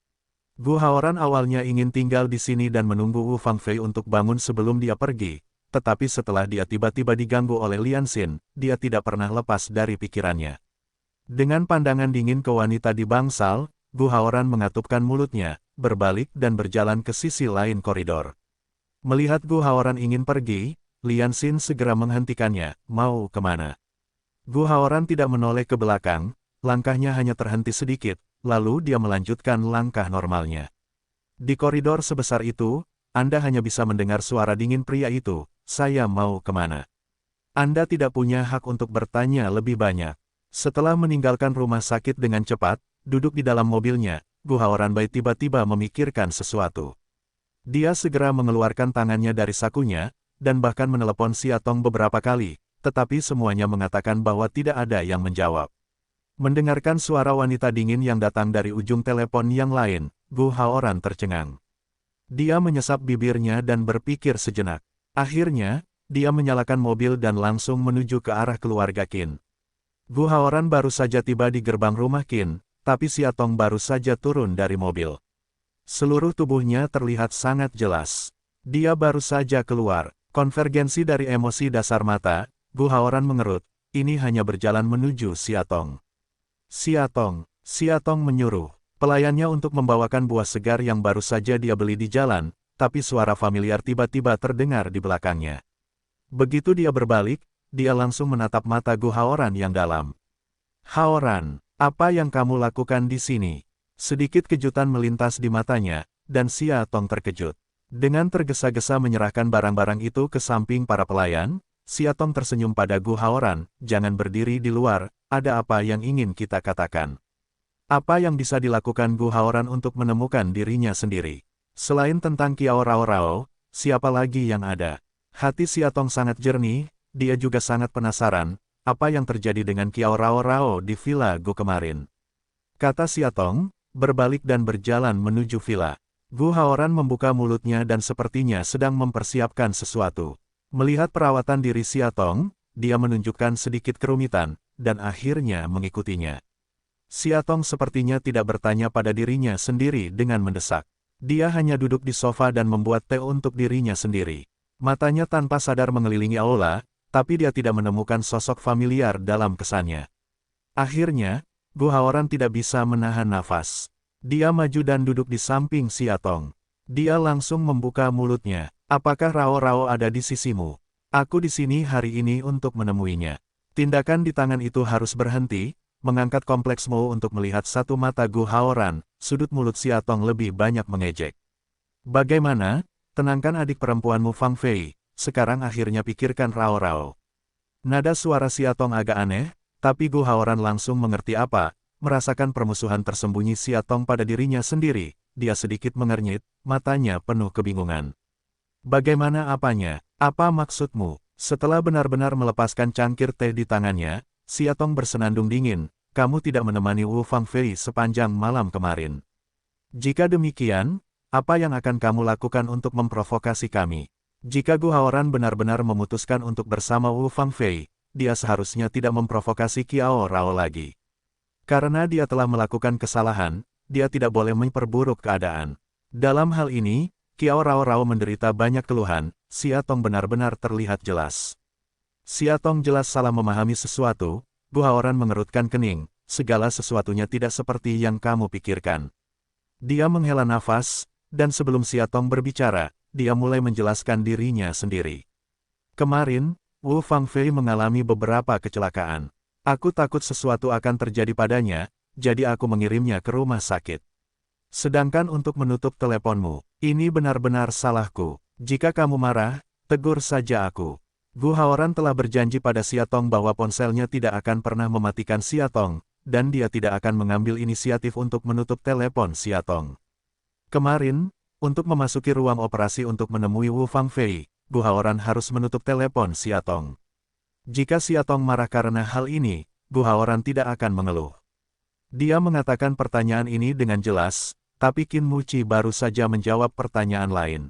Gu Haoran awalnya ingin tinggal di sini dan menunggu Wu Fangfei untuk bangun sebelum dia pergi, tetapi setelah dia tiba-tiba diganggu oleh Lian Xin, dia tidak pernah lepas dari pikirannya. Dengan pandangan dingin ke wanita di bangsal, Gu Haoran mengatupkan mulutnya, berbalik dan berjalan ke sisi lain koridor. Melihat Gu Haoran ingin pergi, Lian Xin segera menghentikannya, mau kemana? Gu Haoran tidak menoleh ke belakang, langkahnya hanya terhenti sedikit, lalu dia melanjutkan langkah normalnya. Di koridor sebesar itu, Anda hanya bisa mendengar suara dingin pria itu, "Saya mau kemana?" Anda tidak punya hak untuk bertanya lebih banyak. Setelah meninggalkan rumah sakit dengan cepat, duduk di dalam mobilnya, Gu Haoranbai tiba-tiba memikirkan sesuatu. Dia segera mengeluarkan tangannya dari sakunya, dan bahkan menelepon Siatong beberapa kali, tetapi semuanya mengatakan bahwa tidak ada yang menjawab. Mendengarkan suara wanita dingin yang datang dari ujung telepon yang lain, Gu Haoran tercengang. Dia menyesap bibirnya dan berpikir sejenak. Akhirnya, dia menyalakan mobil dan langsung menuju ke arah keluarga Qin. Gu Haoran baru saja tiba di gerbang rumah Qin, tapi Siatong baru saja turun dari mobil. Seluruh tubuhnya terlihat sangat jelas. Dia baru saja keluar. Konvergensi dari emosi dasar mata, Gu Haoran mengerut, ini hanya berjalan menuju Siatong. Siatong menyuruh pelayannya untuk membawakan buah segar yang baru saja dia beli di jalan, tapi suara familiar tiba-tiba terdengar di belakangnya. Begitu dia berbalik, dia langsung menatap mata Gu Haoran yang dalam. "Haoran, apa yang kamu lakukan di sini?" Sedikit kejutan melintas di matanya, dan Siatong terkejut. Dengan tergesa-gesa menyerahkan barang-barang itu ke samping para pelayan, Siatong tersenyum pada Gu Haoran, "Jangan berdiri di luar, ada apa yang ingin kita katakan?" Apa yang bisa dilakukan Gu Haoran untuk menemukan dirinya sendiri? Selain tentang Kiao Rao Rao, siapa lagi yang ada? Hati Siatong sangat jernih, dia juga sangat penasaran, apa yang terjadi dengan Kiao Rao Rao di Villa Gu kemarin. Kata Siatong, berbalik dan berjalan menuju villa. Gu Haoran membuka mulutnya dan sepertinya sedang mempersiapkan sesuatu. Melihat perawatan diri Siatong, dia menunjukkan sedikit kerumitan, dan akhirnya mengikutinya. Siatong sepertinya tidak bertanya pada dirinya sendiri dengan mendesak. Dia hanya duduk di sofa dan membuat teh untuk dirinya sendiri. Matanya tanpa sadar mengelilingi aula, tapi dia tidak menemukan sosok familiar dalam kesannya. Akhirnya, Gu Haoran tidak bisa menahan nafas. Dia maju dan duduk di samping Siatong. Dia langsung membuka mulutnya. "Apakah Rao Rao ada di sisimu? Aku di sini hari ini untuk menemuinya." Tindakan di tangan itu harus berhenti. Mengangkat kompleksmu untuk melihat satu mata Gu Haoran, sudut mulut Siatong lebih banyak mengejek. "Bagaimana? Tenangkan adik perempuanmu Fang Fei, sekarang akhirnya pikirkan Rao Rao." Nada suara Siatong agak aneh, tapi Gu Haoran langsung mengerti apa, merasakan permusuhan tersembunyi Siatong pada dirinya sendiri, dia sedikit mengernyit, matanya penuh kebingungan. "Bagaimana apanya? Apa maksudmu?" Setelah benar-benar melepaskan cangkir teh di tangannya, Siatong bersenandung dingin, "Kamu tidak menemani Wu Fangfei sepanjang malam kemarin. Jika demikian, apa yang akan kamu lakukan untuk memprovokasi kami?" Jika Gu Haoran benar-benar memutuskan untuk bersama Wu Fangfei, dia seharusnya tidak memprovokasi Kiao Rao lagi. Karena dia telah melakukan kesalahan, dia tidak boleh memperburuk keadaan. Dalam hal ini, Kiao Rao Rao menderita banyak keluhan, Siatong benar-benar terlihat jelas. Siatong jelas salah memahami sesuatu, Gu Haoran mengerutkan kening, segala sesuatunya tidak seperti yang kamu pikirkan. Dia menghela nafas, dan sebelum Siatong berbicara, dia mulai menjelaskan dirinya sendiri. "Kemarin, Wu Fangfei mengalami beberapa kecelakaan. Aku takut sesuatu akan terjadi padanya, jadi aku mengirimnya ke rumah sakit. Sedangkan untuk menutup teleponmu, ini benar-benar salahku. Jika kamu marah, tegur saja aku." Gu Haoran telah berjanji pada Siatong bahwa ponselnya tidak akan pernah mematikan Siatong, dan dia tidak akan mengambil inisiatif untuk menutup telepon Siatong. Kemarin, untuk memasuki ruang operasi untuk menemui Wu Fangfei, Gu Haoran harus menutup telepon Siatong. Jika Siatong marah karena hal ini, Gu Haoran tidak akan mengeluh. Dia mengatakan pertanyaan ini dengan jelas, tapi Qin Muci baru saja menjawab pertanyaan lain.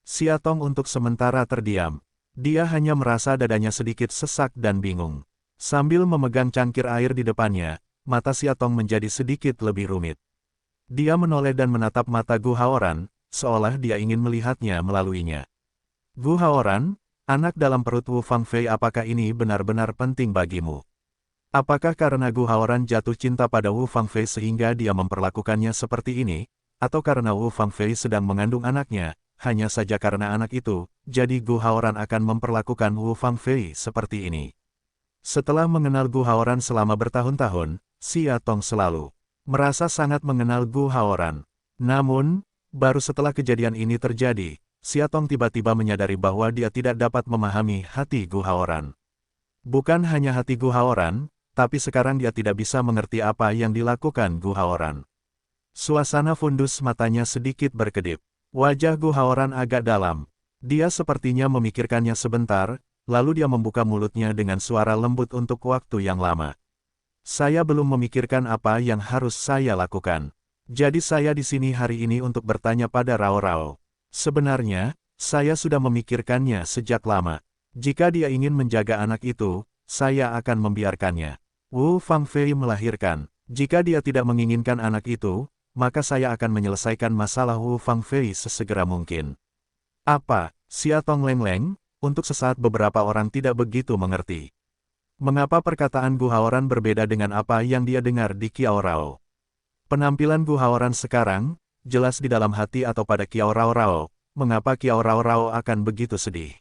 Siatong untuk sementara terdiam. Dia hanya merasa dadanya sedikit sesak dan bingung. Sambil memegang cangkir air di depannya, mata Siatong menjadi sedikit lebih rumit. Dia menoleh dan menatap mata Gu Haoran, seolah dia ingin melihatnya melaluinya. "Gu Haoran, anak dalam perut Wu Fangfei, apakah ini benar-benar penting bagimu? Apakah karena Gu Haoran jatuh cinta pada Wu Fangfei sehingga dia memperlakukannya seperti ini, atau karena Wu Fangfei sedang mengandung anaknya? Hanya saja karena anak itu, jadi Gu Haoran akan memperlakukan Wu Fangfei seperti ini." Setelah mengenal Gu Haoran selama bertahun-tahun, Siatong selalu merasa sangat mengenal Gu Haoran. Namun, Baru setelah kejadian ini terjadi, Siatong tiba-tiba menyadari bahwa dia tidak dapat memahami hati Gu Haoran. Bukan hanya hati Gu Haoran, tapi sekarang dia tidak bisa mengerti apa yang dilakukan Gu Haoran. Suasana fundus matanya sedikit berkedip. Wajah Gu Haoran agak dalam. Dia sepertinya memikirkannya sebentar, lalu dia membuka mulutnya dengan suara lembut untuk waktu yang lama. Saya belum memikirkan apa yang harus saya lakukan. Jadi saya di sini hari ini untuk bertanya pada Rao Rao. Sebenarnya, saya sudah memikirkannya sejak lama. Jika dia ingin menjaga anak itu, saya akan membiarkannya. Wu Fangfei melahirkan. Jika dia tidak menginginkan anak itu, maka saya akan menyelesaikan masalah Wu Fangfei sesegera mungkin. Apa, Siatong Lengleng? Untuk sesaat beberapa orang tidak begitu mengerti. Mengapa perkataan Gu Haoran berbeda dengan apa yang dia dengar di Kiao Rao? Penampilan Gu Haoran sekarang, jelas di dalam hati atau pada Kiao Rao Rao, mengapa Kiao Rao Rao akan begitu sedih?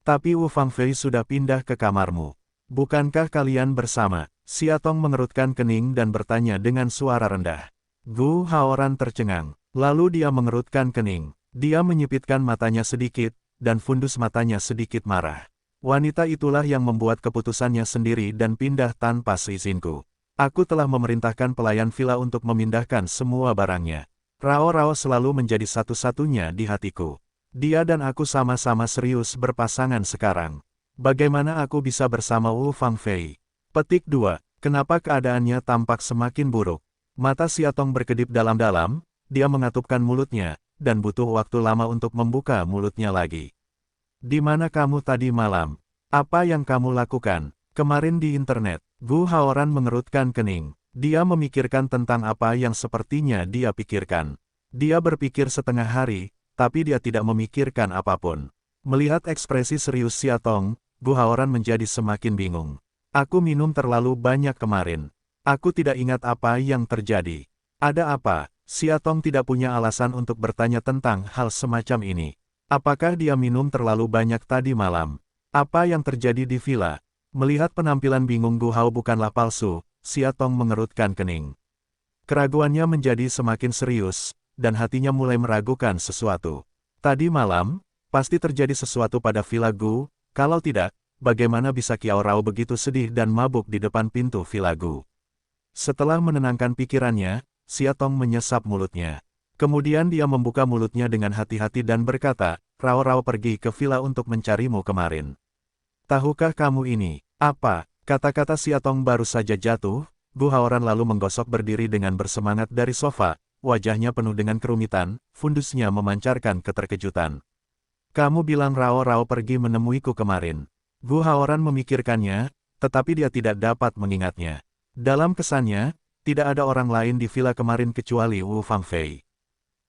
Tapi Wu Fangfei sudah pindah ke kamarmu. Bukankah kalian bersama? Siatong mengerutkan kening dan bertanya dengan suara rendah. Gu Haoran tercengang. Lalu dia mengerutkan kening. Dia menyipitkan matanya sedikit, dan fundus matanya sedikit marah. Wanita itulah yang membuat keputusannya sendiri dan pindah tanpa seizinku. Aku telah memerintahkan pelayan villa untuk memindahkan semua barangnya. Rao Rao selalu menjadi satu-satunya di hatiku. Dia dan aku sama-sama serius berpasangan sekarang. Bagaimana aku bisa bersama Wu Fangfei? Petik 2. Kenapa keadaannya tampak semakin buruk? Mata Siatong berkedip dalam-dalam, dia mengatupkan mulutnya, dan butuh waktu lama untuk membuka mulutnya lagi. Di mana kamu tadi malam? Apa yang kamu lakukan? Kemarin di internet. Gu Haoran mengerutkan kening. Dia memikirkan tentang apa yang sepertinya dia pikirkan. Dia berpikir setengah hari, tapi dia tidak memikirkan apapun. Melihat ekspresi serius Siatong, Gu Haoran menjadi semakin bingung. Aku minum terlalu banyak kemarin. Aku tidak ingat apa yang terjadi. Ada apa? Siatong tidak punya alasan untuk bertanya tentang hal semacam ini. Apakah dia minum terlalu banyak tadi malam? Apa yang terjadi di villa? Melihat penampilan bingung Gu Hao bukanlah palsu, Siatong mengerutkan kening. Keraguannya menjadi semakin serius, dan hatinya mulai meragukan sesuatu. Tadi malam, pasti terjadi sesuatu pada villa Gu, kalau tidak, bagaimana bisa Kiao Rao begitu sedih dan mabuk di depan pintu villa Gu? Setelah menenangkan pikirannya, Siatong menyesap mulutnya. Kemudian dia membuka mulutnya dengan hati-hati dan berkata, Rao Rao pergi ke villa untuk mencarimu kemarin. Tahukah kamu ini? Apa? Kata-kata Siatong baru saja jatuh, Gu Haoran lalu menggosok berdiri dengan bersemangat dari sofa, wajahnya penuh dengan kerumitan, fundusnya memancarkan keterkejutan. Kamu bilang Rao Rao pergi menemuiku kemarin. Gu Haoran memikirkannya, tetapi dia tidak dapat mengingatnya. Dalam kesannya, tidak ada orang lain di villa kemarin kecuali Wu Fangfei.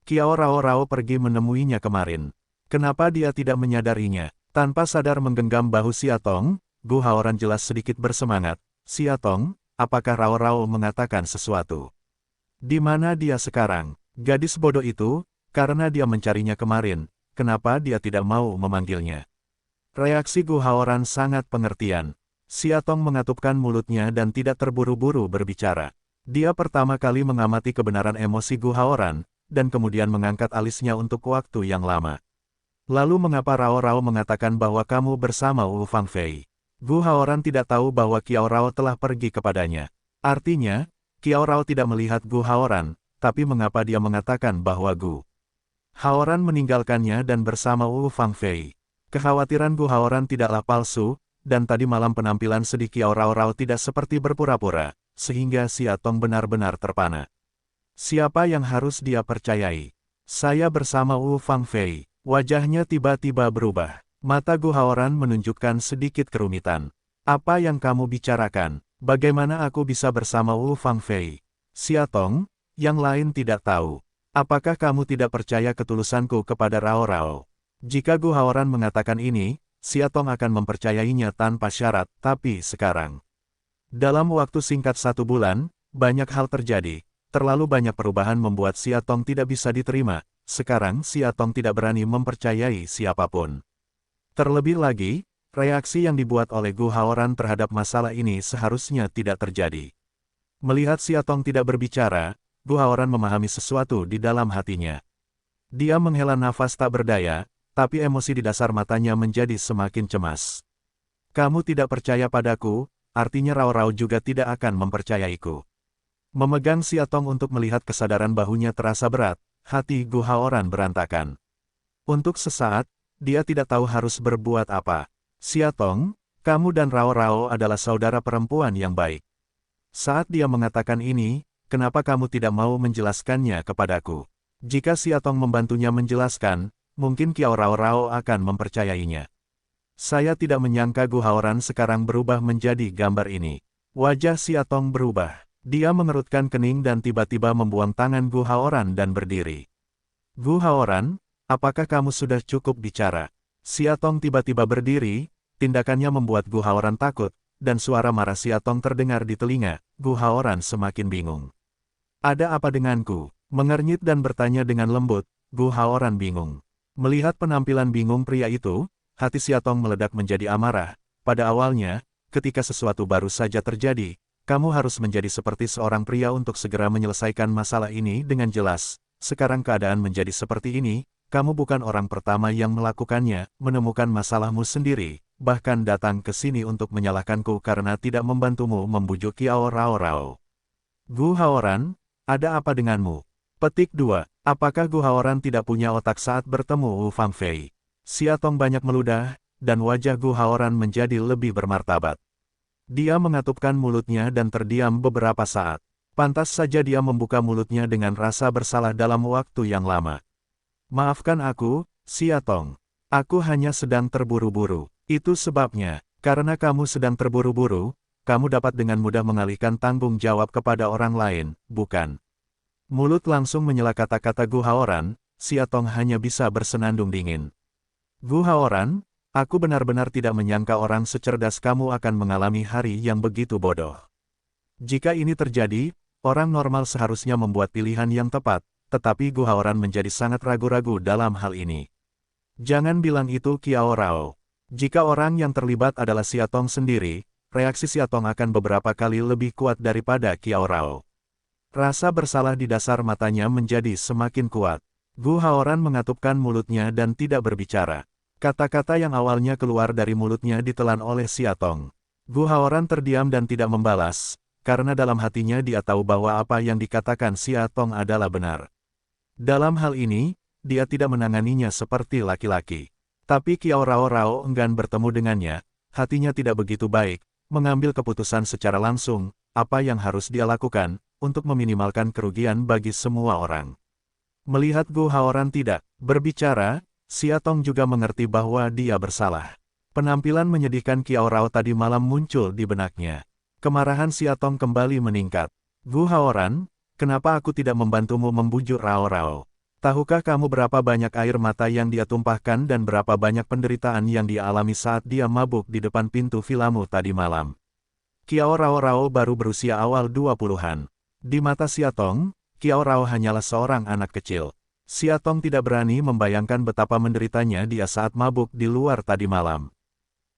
Kiao Rao Rao pergi menemuinya kemarin. Kenapa dia tidak menyadarinya? Tanpa sadar menggenggam bahu Siatong, Gu Haoran jelas sedikit bersemangat. Siatong, apakah Rao Rao mengatakan sesuatu? Di mana dia sekarang? Gadis bodoh itu, karena dia mencarinya kemarin, kenapa dia tidak mau memanggilnya? Reaksi Gu Haoran sangat pengertian. Siatong mengatupkan mulutnya dan tidak terburu-buru berbicara. Dia pertama kali mengamati kebenaran emosi Gu Haoran, dan kemudian mengangkat alisnya untuk waktu yang lama. Lalu mengapa Rao Rao mengatakan bahwa kamu bersama Wu Fangfei? Gu Haoran tidak tahu bahwa Kiao Rao telah pergi kepadanya. Artinya, Kiao Rao tidak melihat Gu Haoran, tapi mengapa dia mengatakan bahwa Gu Haoran meninggalkannya dan bersama Wu Fangfei? Kekhawatiran Gu Haoran tidaklah palsu, dan tadi malam penampilan sedih Kiao Rao tidak seperti berpura-pura, sehingga Siatong benar-benar terpana. Siapa yang harus dia percayai? Saya bersama Wu Fangfei. Wajahnya tiba-tiba berubah. Mata Gu Haoran menunjukkan sedikit kerumitan. Apa yang kamu bicarakan? Bagaimana aku bisa bersama Wu Fangfei? Siatong, yang lain tidak tahu. Apakah kamu tidak percaya ketulusanku kepada Rao Rao? Jika Gu Haoran mengatakan ini, Siatong akan mempercayainya tanpa syarat, tapi sekarang. Dalam waktu singkat 1 bulan, banyak hal terjadi. Terlalu banyak perubahan membuat Siatong tidak bisa diterima. Sekarang Siatong tidak berani mempercayai siapapun. Terlebih lagi, reaksi yang dibuat oleh Gu Haoran terhadap masalah ini seharusnya tidak terjadi. Melihat Siatong tidak berbicara, Gu Haoran memahami sesuatu di dalam hatinya. Dia menghela nafas tak berdaya, tapi emosi di dasar matanya menjadi semakin cemas. Kamu tidak percaya padaku, artinya Rao Rao juga tidak akan mempercayaiku. Memegang Siatong untuk melihat kesadaran bahunya terasa berat, hati Gu Haoran berantakan. Untuk sesaat, dia tidak tahu harus berbuat apa. Siatong, kamu dan Rao Rao adalah saudara perempuan yang baik. Saat dia mengatakan ini, kenapa kamu tidak mau menjelaskannya kepadaku? Jika Siatong membantunya menjelaskan, mungkin Kiao Rao Rao akan mempercayainya. Saya tidak menyangka Gu Haoran sekarang berubah menjadi gambar ini. Wajah Siatong berubah. Dia mengerutkan kening dan tiba-tiba membuang tangan Gu Haoran dan berdiri. Gu Haoran, apakah kamu sudah cukup bicara? Siatong tiba-tiba berdiri, tindakannya membuat Gu Haoran takut, dan suara marah Siatong terdengar di telinga. Gu Haoran semakin bingung. Ada apa denganku? Mengernyit dan bertanya dengan lembut, Gu Haoran bingung. Melihat penampilan bingung pria itu, hati Siatong meledak menjadi amarah. Pada awalnya, ketika sesuatu baru saja terjadi, kamu harus menjadi seperti seorang pria untuk segera menyelesaikan masalah ini dengan jelas. Sekarang keadaan menjadi seperti ini, kamu bukan orang pertama yang melakukannya, menemukan masalahmu sendiri, bahkan datang ke sini untuk menyalahkanku karena tidak membantumu membujuk Kiao Rao Rao. Gu Haoran, ada apa denganmu? Petik 2. Apakah Gu Haoran tidak punya otak saat bertemu Wu Fangfei? Siatong banyak meludah, dan wajah Gu Haoran menjadi lebih bermartabat. Dia mengatupkan mulutnya dan terdiam beberapa saat. Pantas saja dia membuka mulutnya dengan rasa bersalah dalam waktu yang lama. Maafkan aku, Siatong. Aku hanya sedang terburu-buru. Itu sebabnya, karena kamu sedang terburu-buru, kamu dapat dengan mudah mengalihkan tanggung jawab kepada orang lain, bukan? Mulut langsung menyela kata-kata Gu Haoran, Siatong hanya bisa bersenandung dingin. Gu Haoran, aku benar-benar tidak menyangka orang secerdas kamu akan mengalami hari yang begitu bodoh. Jika ini terjadi, orang normal seharusnya membuat pilihan yang tepat, tetapi Gu Haoran menjadi sangat ragu-ragu dalam hal ini. Jangan bilang itu Kiao Rao. Jika orang yang terlibat adalah Siatong sendiri, reaksi Siatong akan beberapa kali lebih kuat daripada Kiao Rao. Rasa bersalah di dasar matanya menjadi semakin kuat. Gu Haoran mengatupkan mulutnya dan tidak berbicara. Kata-kata yang awalnya keluar dari mulutnya ditelan oleh Siatong. Gu Haoran terdiam dan tidak membalas, karena dalam hatinya dia tahu bahwa apa yang dikatakan Siatong adalah benar. Dalam hal ini, dia tidak menanganinya seperti laki-laki. Tapi Kiao Rao Rao enggan bertemu dengannya, hatinya tidak begitu baik, mengambil keputusan secara langsung, apa yang harus dia lakukan, untuk meminimalkan kerugian bagi semua orang. Melihat Gu Haoran tidak berbicara, Siatong juga mengerti bahwa dia bersalah. Penampilan menyedihkan Kiao Rao tadi malam muncul di benaknya. Kemarahan Siatong kembali meningkat. Gu Haoran, kenapa aku tidak membantumu membujuk Rao Rao? Tahukah kamu berapa banyak air mata yang dia tumpahkan dan berapa banyak penderitaan yang dia alami saat dia mabuk di depan pintu vilamu tadi malam? Kiao Rao Rao baru berusia awal 20-an. Di mata Siatong, Kiao Rao hanyalah seorang anak kecil. Siatong tidak berani membayangkan betapa menderitanya dia saat mabuk di luar tadi malam.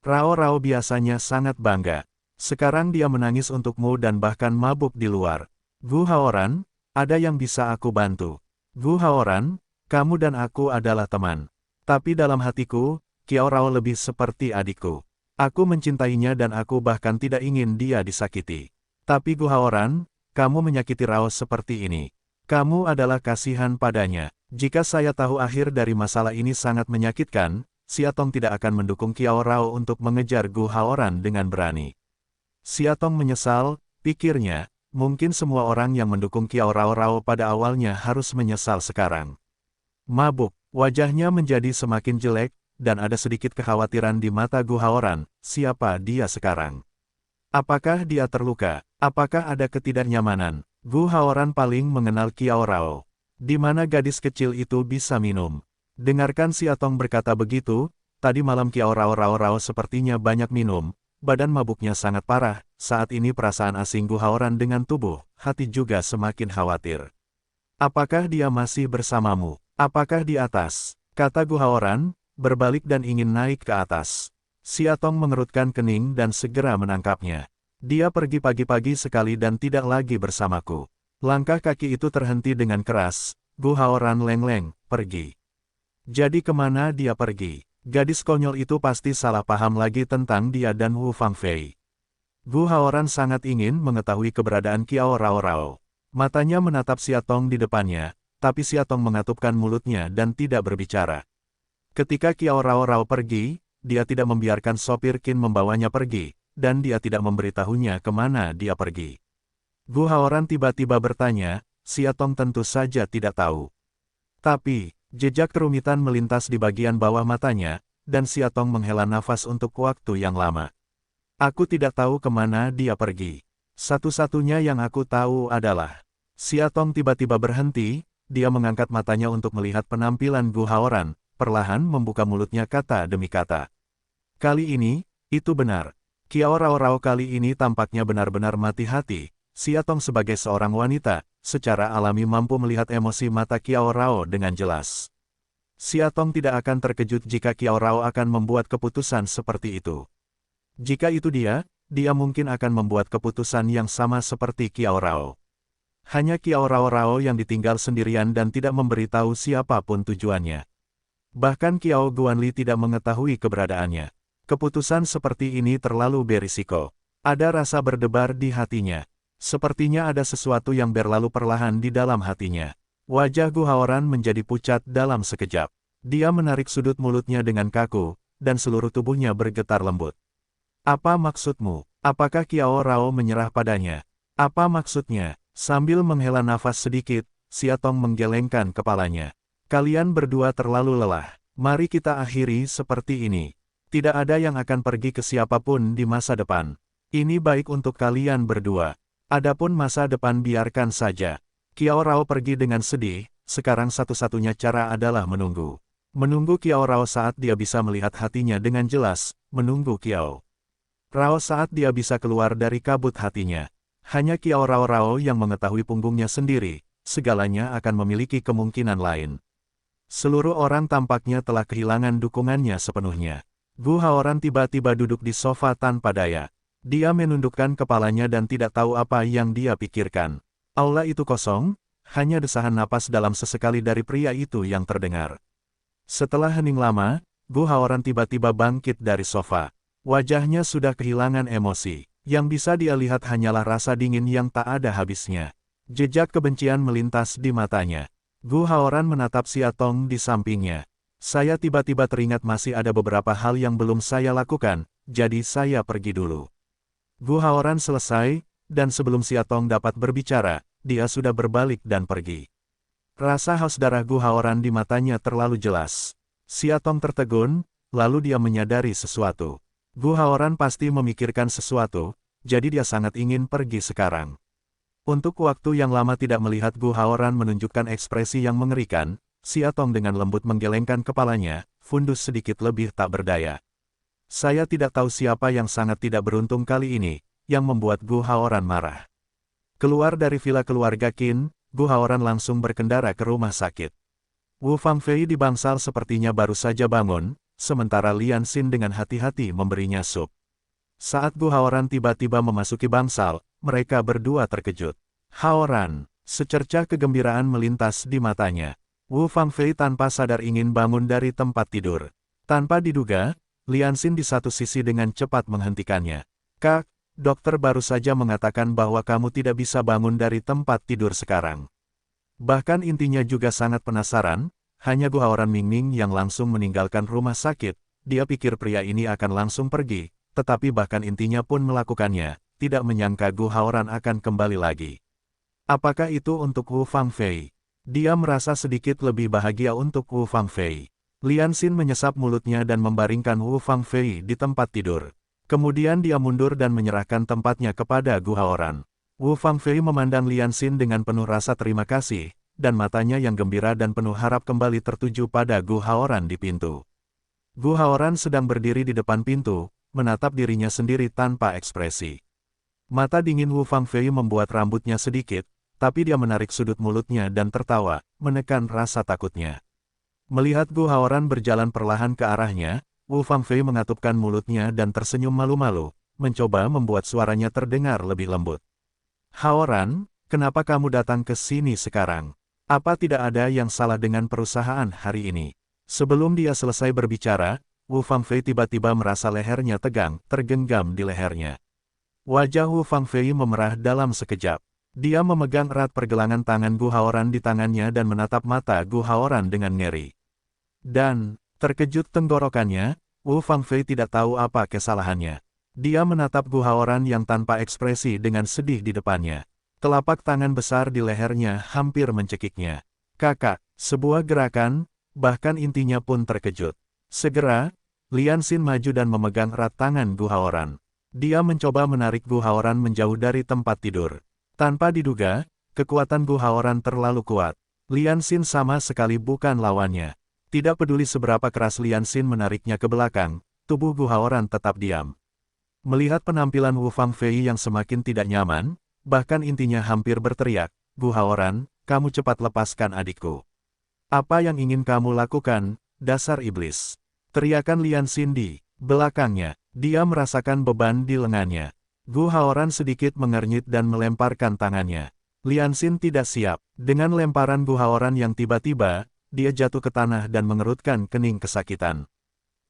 Rao Rao biasanya sangat bangga. Sekarang dia menangis untukmu dan bahkan mabuk di luar. Gu Haoran, ada yang bisa aku bantu. Gu Haoran, kamu dan aku adalah teman. Tapi dalam hatiku, Kiao Rao lebih seperti adikku. Aku mencintainya dan aku bahkan tidak ingin dia disakiti. Tapi Gu Haoran, kamu menyakiti Rao seperti ini. Kamu adalah kasihan padanya. Jika saya tahu akhir dari masalah ini sangat menyakitkan, Siatong tidak akan mendukung Kiao Rao untuk mengejar Gu Haoran dengan berani. Siatong menyesal, pikirnya, mungkin semua orang yang mendukung Kiao Rao Rao pada awalnya harus menyesal sekarang. Mabuk, wajahnya menjadi semakin jelek, dan ada sedikit kekhawatiran di mata Gu Haoran, siapa dia sekarang? Apakah dia terluka? Apakah ada ketidaknyamanan? Gu Haoran paling mengenal Kiao Rao. Di mana gadis kecil itu bisa minum? Dengarkan Siatong berkata begitu, tadi malam Kiao Rao Rao sepertinya banyak minum, badan mabuknya sangat parah, saat ini perasaan asing Gu Haoran dengan tubuh, hati juga semakin khawatir. Apakah dia masih bersamamu? Apakah di atas? Kata Gu Haoran, berbalik dan ingin naik ke atas. Siatong mengerutkan kening dan segera menangkapnya. Dia pergi pagi-pagi sekali dan tidak lagi bersamaku. Langkah kaki itu terhenti dengan keras, Gu Haoran leng-leng, pergi. Jadi kemana dia pergi? Gadis konyol itu pasti salah paham lagi tentang dia dan Wu Fangfei. Gu Haoran sangat ingin mengetahui keberadaan Kiao Rao Rao. Matanya menatap Siatong di depannya, tapi Siatong mengatupkan mulutnya dan tidak berbicara. Ketika Kiao Rao Rao pergi, dia tidak membiarkan sopir Qin membawanya pergi, dan dia tidak memberitahunya kemana dia pergi. Gu Haoran tiba-tiba bertanya, Siatong tentu saja tidak tahu. Tapi, jejak kerumitan melintas di bagian bawah matanya, dan Siatong menghela nafas untuk waktu yang lama. Aku tidak tahu kemana dia pergi. Satu-satunya yang aku tahu adalah, Siatong tiba-tiba berhenti, dia mengangkat matanya untuk melihat penampilan Gu Haoran, perlahan membuka mulutnya kata demi kata. Kali ini, itu benar. Kiao Rao Rao kali ini tampaknya benar-benar mati hati. Siatong sebagai seorang wanita, secara alami mampu melihat emosi mata Kiao Rao dengan jelas. Siatong tidak akan terkejut jika Kiao Rao akan membuat keputusan seperti itu. Jika itu dia mungkin akan membuat keputusan yang sama seperti Kiao Rao. Hanya Kiao Rao Rao yang ditinggal sendirian dan tidak memberitahu siapapun tujuannya. Bahkan Kiao Guanli tidak mengetahui keberadaannya. Keputusan seperti ini terlalu berisiko. Ada rasa berdebar di hatinya. Sepertinya ada sesuatu yang berlalu perlahan di dalam hatinya. Wajah Gu Haoran menjadi pucat dalam sekejap. Dia menarik sudut mulutnya dengan kaku, dan seluruh tubuhnya bergetar lembut. Apa maksudmu? Apakah Kiao Rao menyerah padanya? Apa maksudnya? Sambil menghela nafas sedikit, Siatong menggelengkan kepalanya. Kalian berdua terlalu lelah. Mari kita akhiri seperti ini. Tidak ada yang akan pergi ke siapapun di masa depan. Ini baik untuk kalian berdua. Adapun masa depan biarkan saja. Kiao Rao pergi dengan sedih, sekarang satu-satunya cara adalah menunggu. Menunggu Kiao Rao saat dia bisa melihat hatinya dengan jelas, menunggu Kiao Rao saat dia bisa keluar dari kabut hatinya. Hanya Kiao Rao Rao yang mengetahui punggungnya sendiri, segalanya akan memiliki kemungkinan lain. Seluruh orang tampaknya telah kehilangan dukungannya sepenuhnya. Gu Haoran tiba-tiba duduk di sofa tanpa daya. Dia menundukkan kepalanya dan tidak tahu apa yang dia pikirkan. Aula itu kosong, hanya desahan napas dalam sesekali dari pria itu yang terdengar. Setelah hening lama, Gu Haoran tiba-tiba bangkit dari sofa. Wajahnya sudah kehilangan emosi. Yang bisa dia lihat hanyalah rasa dingin yang tak ada habisnya. Jejak kebencian melintas di matanya. Gu Haoran menatap Siatong di sampingnya. Saya tiba-tiba teringat masih ada beberapa hal yang belum saya lakukan, jadi saya pergi dulu. Gu Haoran selesai, dan sebelum Siatong dapat berbicara, dia sudah berbalik dan pergi. Rasa haus darah Gu Haoran di matanya terlalu jelas. Siatong tertegun, lalu dia menyadari sesuatu. Gu Haoran pasti memikirkan sesuatu, jadi dia sangat ingin pergi sekarang. Untuk waktu yang lama tidak melihat Gu Haoran menunjukkan ekspresi yang mengerikan, Siatong dengan lembut menggelengkan kepalanya, fundus sedikit lebih tak berdaya. Saya tidak tahu siapa yang sangat tidak beruntung kali ini, yang membuat Gu Haoran marah. Keluar dari villa keluarga Qin, Gu Haoran langsung berkendara ke rumah sakit. Wu Fangfei di bangsal sepertinya baru saja bangun, sementara Lian Xin dengan hati-hati memberinya sup. Saat Gu Haoran tiba-tiba memasuki bangsal, mereka berdua terkejut. Haoran, secercah kegembiraan melintas di matanya. Wu Fangfei tanpa sadar ingin bangun dari tempat tidur. Tanpa diduga, Lian Xin di satu sisi dengan cepat menghentikannya. Kak, dokter baru saja mengatakan bahwa kamu tidak bisa bangun dari tempat tidur sekarang. Bahkan intinya juga sangat penasaran, hanya Gu Haoran Mingming yang langsung meninggalkan rumah sakit, dia pikir pria ini akan langsung pergi, tetapi bahkan intinya pun melakukannya, tidak menyangka Gu Haoran akan kembali lagi. Apakah itu untuk Wu Fangfei? Dia merasa sedikit lebih bahagia untuk Wu Fangfei. Lian Xin menyesap mulutnya dan membaringkan Wu Fangfei di tempat tidur. Kemudian dia mundur dan menyerahkan tempatnya kepada Gu Haoran. Wu Fangfei memandang Lian Xin dengan penuh rasa terima kasih, dan matanya yang gembira dan penuh harap kembali tertuju pada Gu Haoran di pintu. Gu Haoran sedang berdiri di depan pintu, menatap dirinya sendiri tanpa ekspresi. Mata dingin Wu Fangfei membuat rambutnya sedikit, tapi dia menarik sudut mulutnya dan tertawa, menekan rasa takutnya. Melihat Gu Haoran berjalan perlahan ke arahnya, Wu Fangfei mengatupkan mulutnya dan tersenyum malu-malu, mencoba membuat suaranya terdengar lebih lembut. Haoran, kenapa kamu datang ke sini sekarang? Apa tidak ada yang salah dengan perusahaan hari ini? Sebelum dia selesai berbicara, Wu Fangfei tiba-tiba merasa lehernya tegang, tergenggam di lehernya. Wajah Wu Fangfei memerah dalam sekejap. Dia memegang erat pergelangan tangan Gu Haoran di tangannya dan menatap mata Gu Haoran dengan ngeri. Dan, terkejut tenggorokannya, Wu Fangfei tidak tahu apa kesalahannya. Dia menatap Gu Haoran yang tanpa ekspresi dengan sedih di depannya. Telapak tangan besar di lehernya hampir mencekiknya. Kakak, sebuah gerakan, bahkan intinya pun terkejut. Segera, Lian Xin maju dan memegang erat tangan Gu Haoran. Dia mencoba menarik Gu Haoran menjauh dari tempat tidur. Tanpa diduga, kekuatan Gu Haoran terlalu kuat. Lian Xin sama sekali bukan lawannya. Tidak peduli seberapa keras Lian Xin menariknya ke belakang, tubuh Gu Haoran tetap diam. Melihat penampilan Wu Fangfei yang semakin tidak nyaman, bahkan intinya hampir berteriak, "Gu Haoran, kamu cepat lepaskan adikku. Apa yang ingin kamu lakukan, dasar iblis?" Teriakan Lian Xin di belakangnya. Dia merasakan beban di lengannya. Gu Haoran sedikit mengernyit dan melemparkan tangannya. Lian Xin tidak siap. Dengan lemparan Gu Haoran yang tiba-tiba, dia jatuh ke tanah dan mengerutkan kening kesakitan.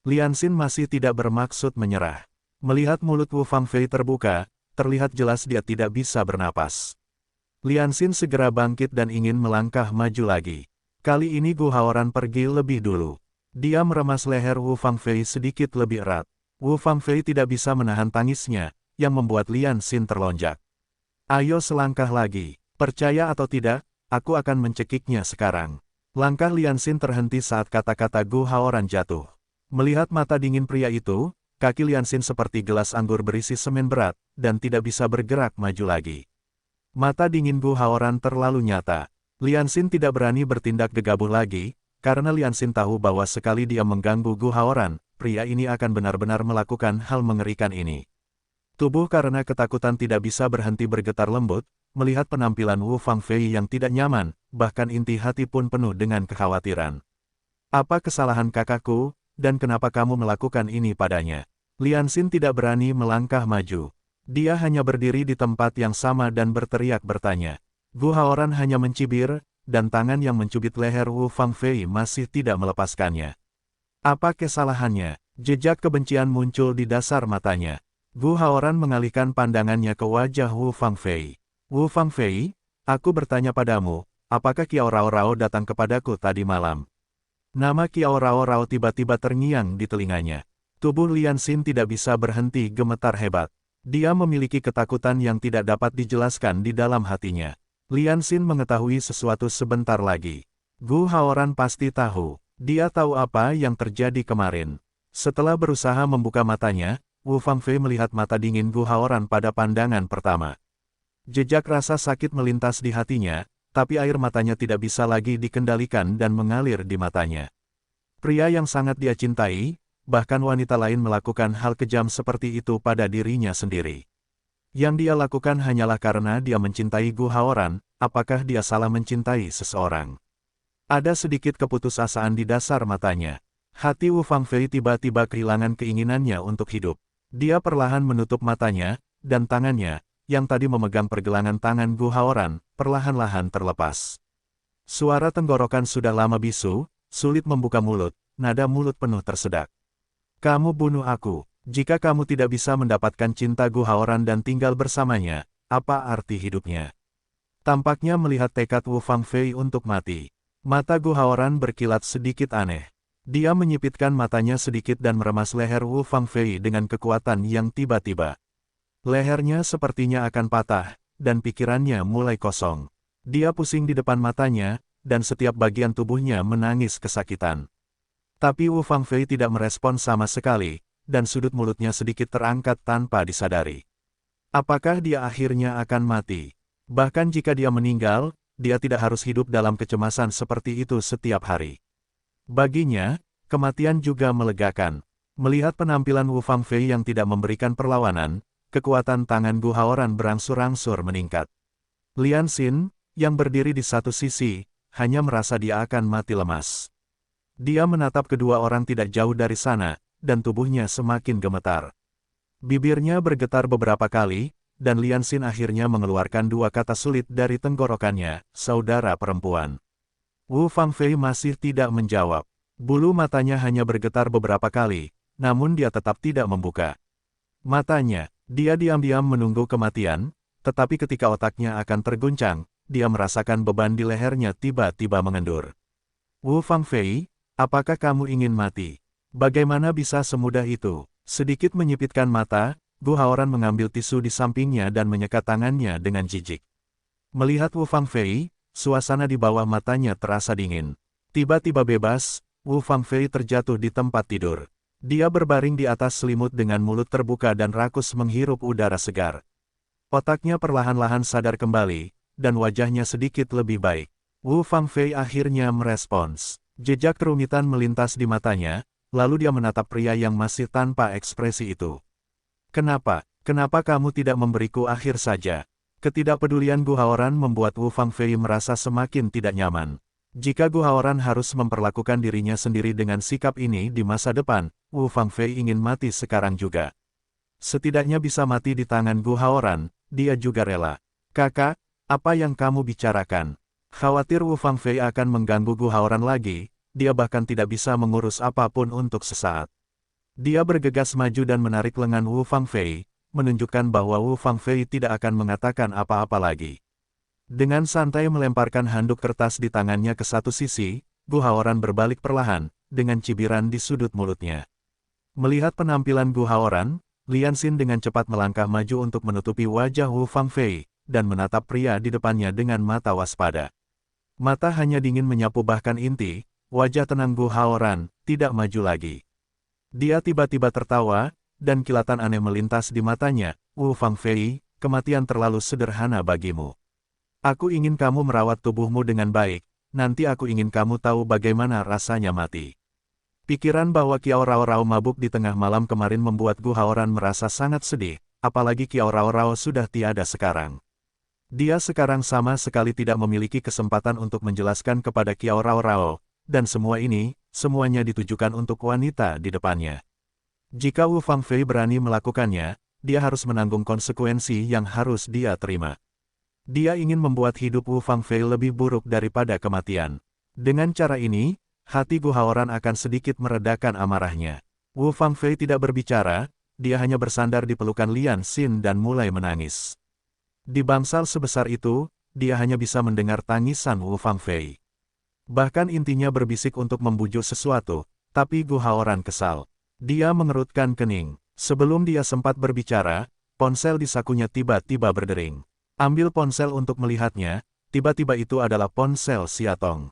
Lian Xin masih tidak bermaksud menyerah. Melihat mulut Wu Fangfei terbuka, terlihat jelas dia tidak bisa bernapas. Lian Xin segera bangkit dan ingin melangkah maju lagi. Kali ini Gu Haoran pergi lebih dulu. Dia meremas leher Wu Fangfei sedikit lebih erat. Wu Fangfei tidak bisa menahan tangisnya, yang membuat Lian Xin terlonjak. "Ayo selangkah lagi, percaya atau tidak, aku akan mencekiknya sekarang." Langkah Lian Xin terhenti saat kata-kata Gu Haoran jatuh. Melihat mata dingin pria itu, kaki Lian Xin seperti gelas anggur berisi semen berat, dan tidak bisa bergerak maju lagi. Mata dingin Gu Haoran terlalu nyata. Lian Xin tidak berani bertindak gegabah lagi, karena Lian Xin tahu bahwa sekali dia mengganggu Gu Haoran, pria ini akan benar-benar melakukan hal mengerikan ini. Tubuh karena ketakutan tidak bisa berhenti bergetar lembut, melihat penampilan Wu Fangfei yang tidak nyaman, bahkan inti hati pun penuh dengan kekhawatiran. "Apa kesalahan kakakku, dan kenapa kamu melakukan ini padanya?" Lian Xin tidak berani melangkah maju. Dia hanya berdiri di tempat yang sama dan berteriak bertanya. Gu Haoran hanya mencibir, dan tangan yang mencubit leher Wu Fangfei masih tidak melepaskannya. Apa kesalahannya? Jejak kebencian muncul di dasar matanya. Gu Haoran mengalihkan pandangannya ke wajah Wu Fangfei. "Wu Fangfei, aku bertanya padamu, apakah Kiao Rao Rao datang kepadaku tadi malam?" Nama Kiao Rao Rao tiba-tiba terngiang di telinganya. Tubuh Lian Xin tidak bisa berhenti gemetar hebat. Dia memiliki ketakutan yang tidak dapat dijelaskan di dalam hatinya. Lian Xin mengetahui sesuatu sebentar lagi. Gu Haoran pasti tahu. Dia tahu apa yang terjadi kemarin. Setelah berusaha membuka matanya, Wu Fangfei melihat mata dingin Gu Haoran pada pandangan pertama. Jejak rasa sakit melintas di hatinya, tapi air matanya tidak bisa lagi dikendalikan dan mengalir di matanya. Pria yang sangat dia cintai, bahkan wanita lain melakukan hal kejam seperti itu pada dirinya sendiri. Yang dia lakukan hanyalah karena dia mencintai Gu Haoran, apakah dia salah mencintai seseorang? Ada sedikit keputusasaan di dasar matanya. Hati Wu Fangfei tiba-tiba kehilangan keinginannya untuk hidup. Dia perlahan menutup matanya, dan tangannya, yang tadi memegang pergelangan tangan Gu Haoran, perlahan-lahan terlepas. Suara tenggorokan sudah lama bisu, sulit membuka mulut, nada mulut penuh tersedak. "Kamu bunuh aku. Jika kamu tidak bisa mendapatkan cinta Gu Haoran dan tinggal bersamanya, apa arti hidupnya?" Tampaknya melihat tekad Wu Fangfei untuk mati. Mata Gu Haoran berkilat sedikit aneh. Dia menyipitkan matanya sedikit dan meremas leher Wu Fangfei dengan kekuatan yang tiba-tiba. Lehernya sepertinya akan patah, dan pikirannya mulai kosong. Dia pusing di depan matanya, dan setiap bagian tubuhnya menangis kesakitan. Tapi Wu Fangfei tidak merespon sama sekali, dan sudut mulutnya sedikit terangkat tanpa disadari. Apakah dia akhirnya akan mati? Bahkan jika dia meninggal, dia tidak harus hidup dalam kecemasan seperti itu setiap hari. Baginya, kematian juga melegakan. Melihat penampilan Wu Fangfei yang tidak memberikan perlawanan, kekuatan tangan Gu Haoran berangsur-angsur meningkat. Lian Xin, yang berdiri di satu sisi, hanya merasa dia akan mati lemas. Dia menatap kedua orang tidak jauh dari sana, dan tubuhnya semakin gemetar. Bibirnya bergetar beberapa kali, dan Lian Xin akhirnya mengeluarkan dua kata sulit dari tenggorokannya, "Saudara perempuan." Wu Fangfei masih tidak menjawab. Bulu matanya hanya bergetar beberapa kali, namun dia tetap tidak membuka matanya. Dia diam-diam menunggu kematian, tetapi ketika otaknya akan terguncang, dia merasakan beban di lehernya tiba-tiba mengendur. Wu Fangfei, apakah kamu ingin mati? Bagaimana bisa semudah itu? Sedikit menyipitkan mata, Gu Haoran mengambil tisu di sampingnya dan menyekat tangannya dengan jijik. Melihat Wu Fangfei, suasana di bawah matanya terasa dingin. Tiba-tiba bebas, Wu Fangfei terjatuh di tempat tidur. Dia berbaring di atas selimut dengan mulut terbuka dan rakus menghirup udara segar. Otaknya perlahan-lahan sadar kembali, dan wajahnya sedikit lebih baik. Wu Fangfei akhirnya merespons. Jejak kerumitan melintas di matanya, lalu dia menatap pria yang masih tanpa ekspresi itu. Kenapa? Kenapa kamu tidak memberiku akhir saja? Ketidakpedulian Gu Haoran membuat Wu Fangfei merasa semakin tidak nyaman. Jika Gu Haoran harus memperlakukan dirinya sendiri dengan sikap ini di masa depan, Wu Fangfei ingin mati sekarang juga. Setidaknya bisa mati di tangan Gu Haoran, dia juga rela. Kakak, apa yang kamu bicarakan? Khawatir Wu Fangfei akan mengganggu Gu Haoran lagi, dia bahkan tidak bisa mengurus apapun untuk sesaat. Dia bergegas maju dan menarik lengan Wu Fangfei, menunjukkan bahwa Wu Fangfei tidak akan mengatakan apa-apa lagi. Dengan santai melemparkan handuk kertas di tangannya ke satu sisi, Gu Haoran berbalik perlahan, dengan cibiran di sudut mulutnya. Melihat penampilan Gu Haoran, Lian Xin dengan cepat melangkah maju untuk menutupi wajah Wu Fangfei, dan menatap pria di depannya dengan mata waspada. Mata hanya dingin menyapu bahkan inti, wajah tenang Gu Haoran, tidak maju lagi. Dia tiba-tiba tertawa, dan kilatan aneh melintas di matanya. Wu Fangfei, kematian terlalu sederhana bagimu. Aku ingin kamu merawat tubuhmu dengan baik, nanti aku ingin kamu tahu bagaimana rasanya mati. Pikiran bahwa Kiao Rao Rao mabuk di tengah malam kemarin membuat Gu Haoran merasa sangat sedih, apalagi Kiao Rao Rao sudah tiada sekarang. Dia sekarang sama sekali tidak memiliki kesempatan untuk menjelaskan kepada Kiao Rao Rao, dan semua ini, semuanya ditujukan untuk wanita di depannya. Jika Wu Fangfei berani melakukannya, dia harus menanggung konsekuensi yang harus dia terima. Dia ingin membuat hidup Wu Fangfei lebih buruk daripada kematian. Dengan cara ini, hati Gu Haoran akan sedikit meredakan amarahnya. Wu Fangfei tidak berbicara, dia hanya bersandar di pelukan Lian Xin dan mulai menangis. Di bangsal sebesar itu, dia hanya bisa mendengar tangisan Wu Fangfei. Bahkan intinya berbisik untuk membujuk sesuatu, tapi Gu Haoran kesal. Dia mengerutkan kening. Sebelum dia sempat berbicara, ponsel di sakunya tiba-tiba berdering. Ambil ponsel untuk melihatnya, tiba-tiba itu adalah ponsel Siatong.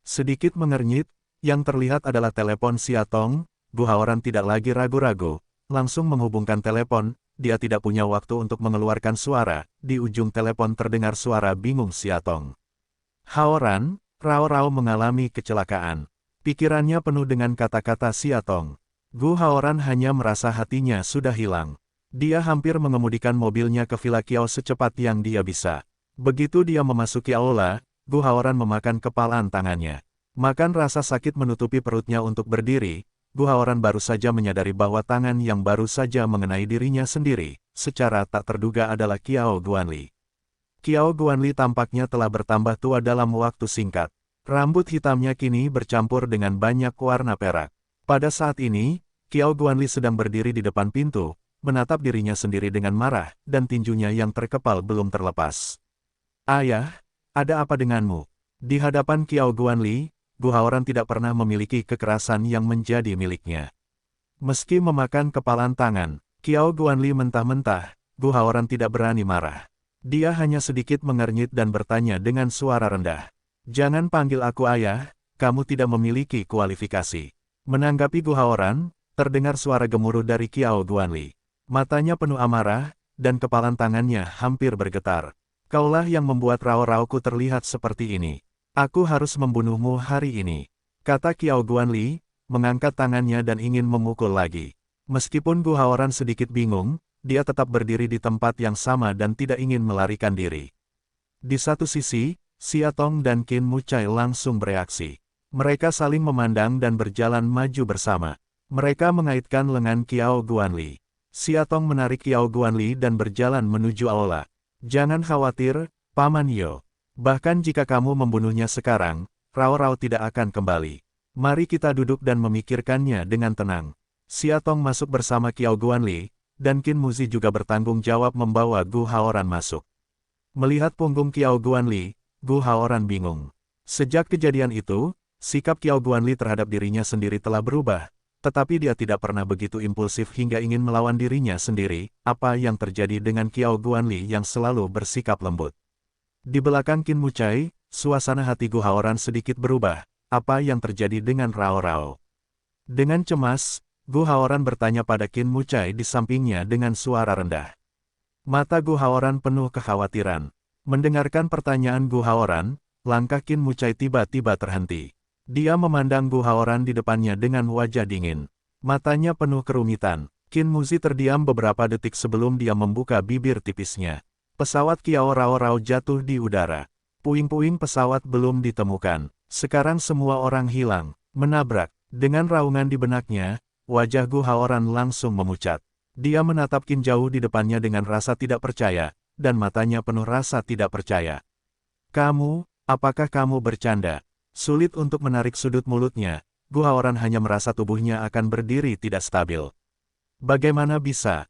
Sedikit mengernyit, yang terlihat adalah telepon Siatong. Gu Haoran tidak lagi ragu-ragu, langsung menghubungkan telepon, dia tidak punya waktu untuk mengeluarkan suara, di ujung telepon terdengar suara bingung Siatong. Haoran, Rao Rao mengalami kecelakaan. Pikirannya penuh dengan kata-kata Siatong. Gu Haoran hanya merasa hatinya sudah hilang. Dia hampir mengemudikan mobilnya ke Villa Kiao secepat yang dia bisa. Begitu dia memasuki aula, Gu Haoran memakan kepalan tangannya. Makan rasa sakit menutupi perutnya untuk berdiri, Gu Haoran baru saja menyadari bahwa tangan yang baru saja mengenai dirinya sendiri, secara tak terduga adalah Kiao Guanli. Kiao Guanli tampaknya telah bertambah tua dalam waktu singkat. Rambut hitamnya kini bercampur dengan banyak warna perak. Pada saat ini, Kiao Guanli sedang berdiri di depan pintu, menatap dirinya sendiri dengan marah, dan tinjunya yang terkepal belum terlepas. Ayah, ada apa denganmu? Di hadapan Kiao Guanli, Gu Haoran tidak pernah memiliki kekerasan yang menjadi miliknya. Meski memakan kepalan tangan, Kiao Guanli mentah-mentah, Gu Haoran tidak berani marah. Dia hanya sedikit mengernyit dan bertanya dengan suara rendah. Jangan panggil aku ayah, kamu tidak memiliki kualifikasi. Menanggapi Gu Haoran, terdengar suara gemuruh dari Kiao Guanli. Matanya penuh amarah, dan kepalan tangannya hampir bergetar. Kaulah yang membuat Rao-Raoku terlihat seperti ini. Aku harus membunuhmu hari ini, kata Kiao Guanli, mengangkat tangannya dan ingin memukul lagi. Meskipun Gu Haoran sedikit bingung, dia tetap berdiri di tempat yang sama dan tidak ingin melarikan diri. Di satu sisi, Siatong dan Qin Mucai langsung bereaksi. Mereka saling memandang dan berjalan maju bersama. Mereka mengaitkan lengan Kiao Guanli. Siatong menarik Kiao Guanli dan berjalan menuju aula. Jangan khawatir, Paman Yo. Bahkan jika kamu membunuhnya sekarang, Rao Rao tidak akan kembali. Mari kita duduk dan memikirkannya dengan tenang. Xia Tong masuk bersama Qiao Guanli, dan Qin Muzi juga bertanggung jawab membawa Gu Haoran masuk. Melihat punggung Qiao Guanli, Gu Haoran bingung. Sejak kejadian itu, sikap Qiao Guanli terhadap dirinya sendiri telah berubah, tetapi dia tidak pernah begitu impulsif hingga ingin melawan dirinya sendiri. Apa yang terjadi dengan Qiao Guanli yang selalu bersikap lembut? Di belakang Qin Mucai, suasana hati Gu Haoran sedikit berubah. Apa yang terjadi dengan Rao Rao? Dengan cemas, Gu Haoran bertanya pada Qin Mucai di sampingnya dengan suara rendah. Mata Gu Haoran penuh kekhawatiran. Mendengarkan pertanyaan Gu Haoran, langkah Qin Mucai tiba-tiba terhenti. Dia memandang Gu Haoran di depannya dengan wajah dingin. Matanya penuh kerumitan. Qin Muzi terdiam beberapa detik sebelum dia membuka bibir tipisnya. Pesawat Qiao Rao Rao jatuh di udara. Puing-puing pesawat belum ditemukan. Sekarang semua orang hilang, menabrak. Dengan raungan di benaknya, wajah Gu Haoran langsung memucat. Dia menatap Qin jauh di depannya dengan rasa tidak percaya, dan matanya penuh rasa tidak percaya. Apakah kamu bercanda? Sulit untuk menarik sudut mulutnya, Gu Haoran hanya merasa tubuhnya akan berdiri tidak stabil. Bagaimana bisa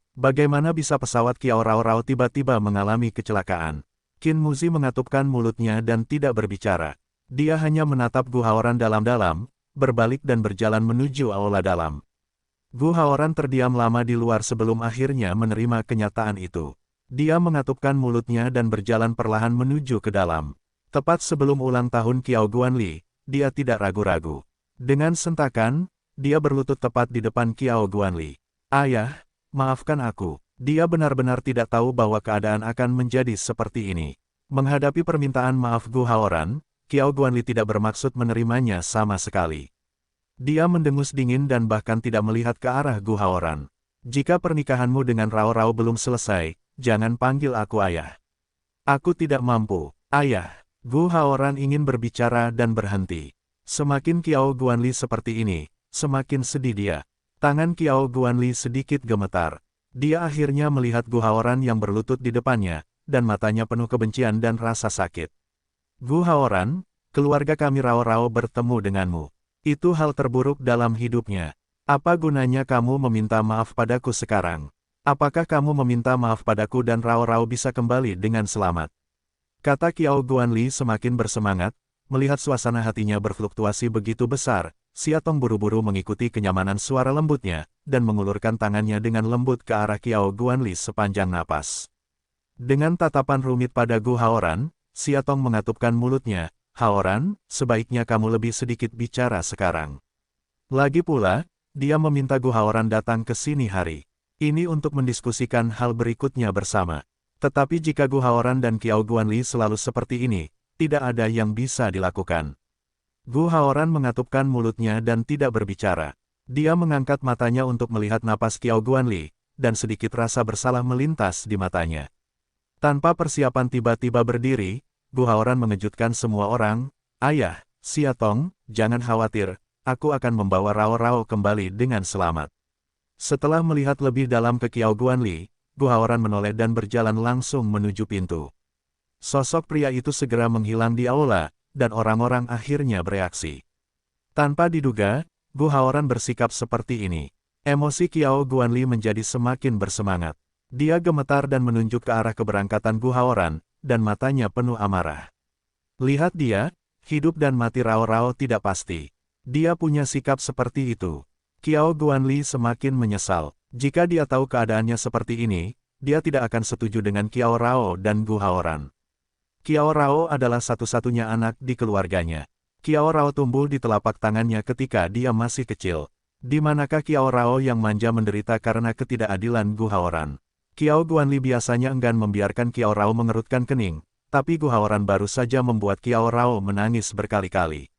pesawat Qiao Rao Rao tiba-tiba mengalami kecelakaan? Qin Muzi mengatupkan mulutnya dan tidak berbicara. Dia hanya menatap Gu Haoran dalam-dalam, berbalik dan berjalan menuju aula dalam. Gu Haoran terdiam lama di luar sebelum akhirnya menerima kenyataan itu. Dia mengatupkan mulutnya dan berjalan perlahan menuju ke dalam. Tepat sebelum ulang tahun Qiao Guanli, dia tidak ragu-ragu. Dengan sentakan, dia berlutut tepat di depan Qiao Guanli. Ayah, maafkan aku. Dia benar-benar tidak tahu bahwa keadaan akan menjadi seperti ini. Menghadapi permintaan maaf Gu Haoran, Qiao Guanli tidak bermaksud menerimanya sama sekali. Dia mendengus dingin dan bahkan tidak melihat ke arah Gu Haoran. Jika pernikahanmu dengan Rao Rao belum selesai, jangan panggil aku ayah. Aku tidak mampu, ayah. Gu Haoran ingin berbicara dan berhenti. Semakin Qiao Guanli seperti ini, semakin sedih dia. Tangan Qiao Guanli sedikit gemetar. Dia akhirnya melihat Gu Haoran yang berlutut di depannya, dan matanya penuh kebencian dan rasa sakit. Gu Haoran, keluarga kami Rao Rao bertemu denganmu. Itu hal terburuk dalam hidupnya. Apa gunanya kamu meminta maaf padaku sekarang? Apakah kamu meminta maaf padaku dan Rao Rao bisa kembali dengan selamat? Kata Qiao Guanli semakin bersemangat, melihat suasana hatinya berfluktuasi begitu besar, Xia Tong buru-buru mengikuti kenyamanan suara lembutnya, dan mengulurkan tangannya dengan lembut ke arah Qiao Guanli sepanjang napas. Dengan tatapan rumit pada Gu Haoran, Xia Tong mengatupkan mulutnya. Haoran, sebaiknya kamu lebih sedikit bicara sekarang. Lagi pula, dia meminta Gu Haoran datang ke sini hari ini untuk mendiskusikan hal berikutnya bersama. Tetapi jika Gu Haoran dan Qiao Guanli selalu seperti ini, tidak ada yang bisa dilakukan. Gu Haoran mengatupkan mulutnya dan tidak berbicara. Dia mengangkat matanya untuk melihat napas Qiao Guanli, dan sedikit rasa bersalah melintas di matanya. Tanpa persiapan tiba-tiba berdiri, Gu Haoran mengejutkan semua orang. Ayah, Xia Tong, jangan khawatir, aku akan membawa Rao Rao kembali dengan selamat. Setelah melihat lebih dalam ke Qiao Guanli, Gu Haoran menoleh dan berjalan langsung menuju pintu. Sosok pria itu segera menghilang di aula, dan orang-orang akhirnya bereaksi. Tanpa diduga, Gu Haoran bersikap seperti ini. Emosi Qiao Guanli menjadi semakin bersemangat. Dia gemetar dan menunjuk ke arah keberangkatan Gu Haoran, dan matanya penuh amarah. Lihat dia, hidup dan mati Rao Rao tidak pasti. Dia punya sikap seperti itu. Qiao Guanli semakin menyesal. Jika dia tahu keadaannya seperti ini, dia tidak akan setuju dengan Qiao Rao dan Gu Haoran. Qiao Rao adalah satu-satunya anak di keluarganya. Qiao Rao tumbuh di telapak tangannya ketika dia masih kecil. Di manakah Qiao Rao yang manja menderita karena ketidakadilan Gu Haoran? Qiao Guanli biasanya enggan membiarkan Qiao Rao mengerutkan kening, tapi Gu Haoran baru saja membuat Qiao Rao menangis berkali-kali.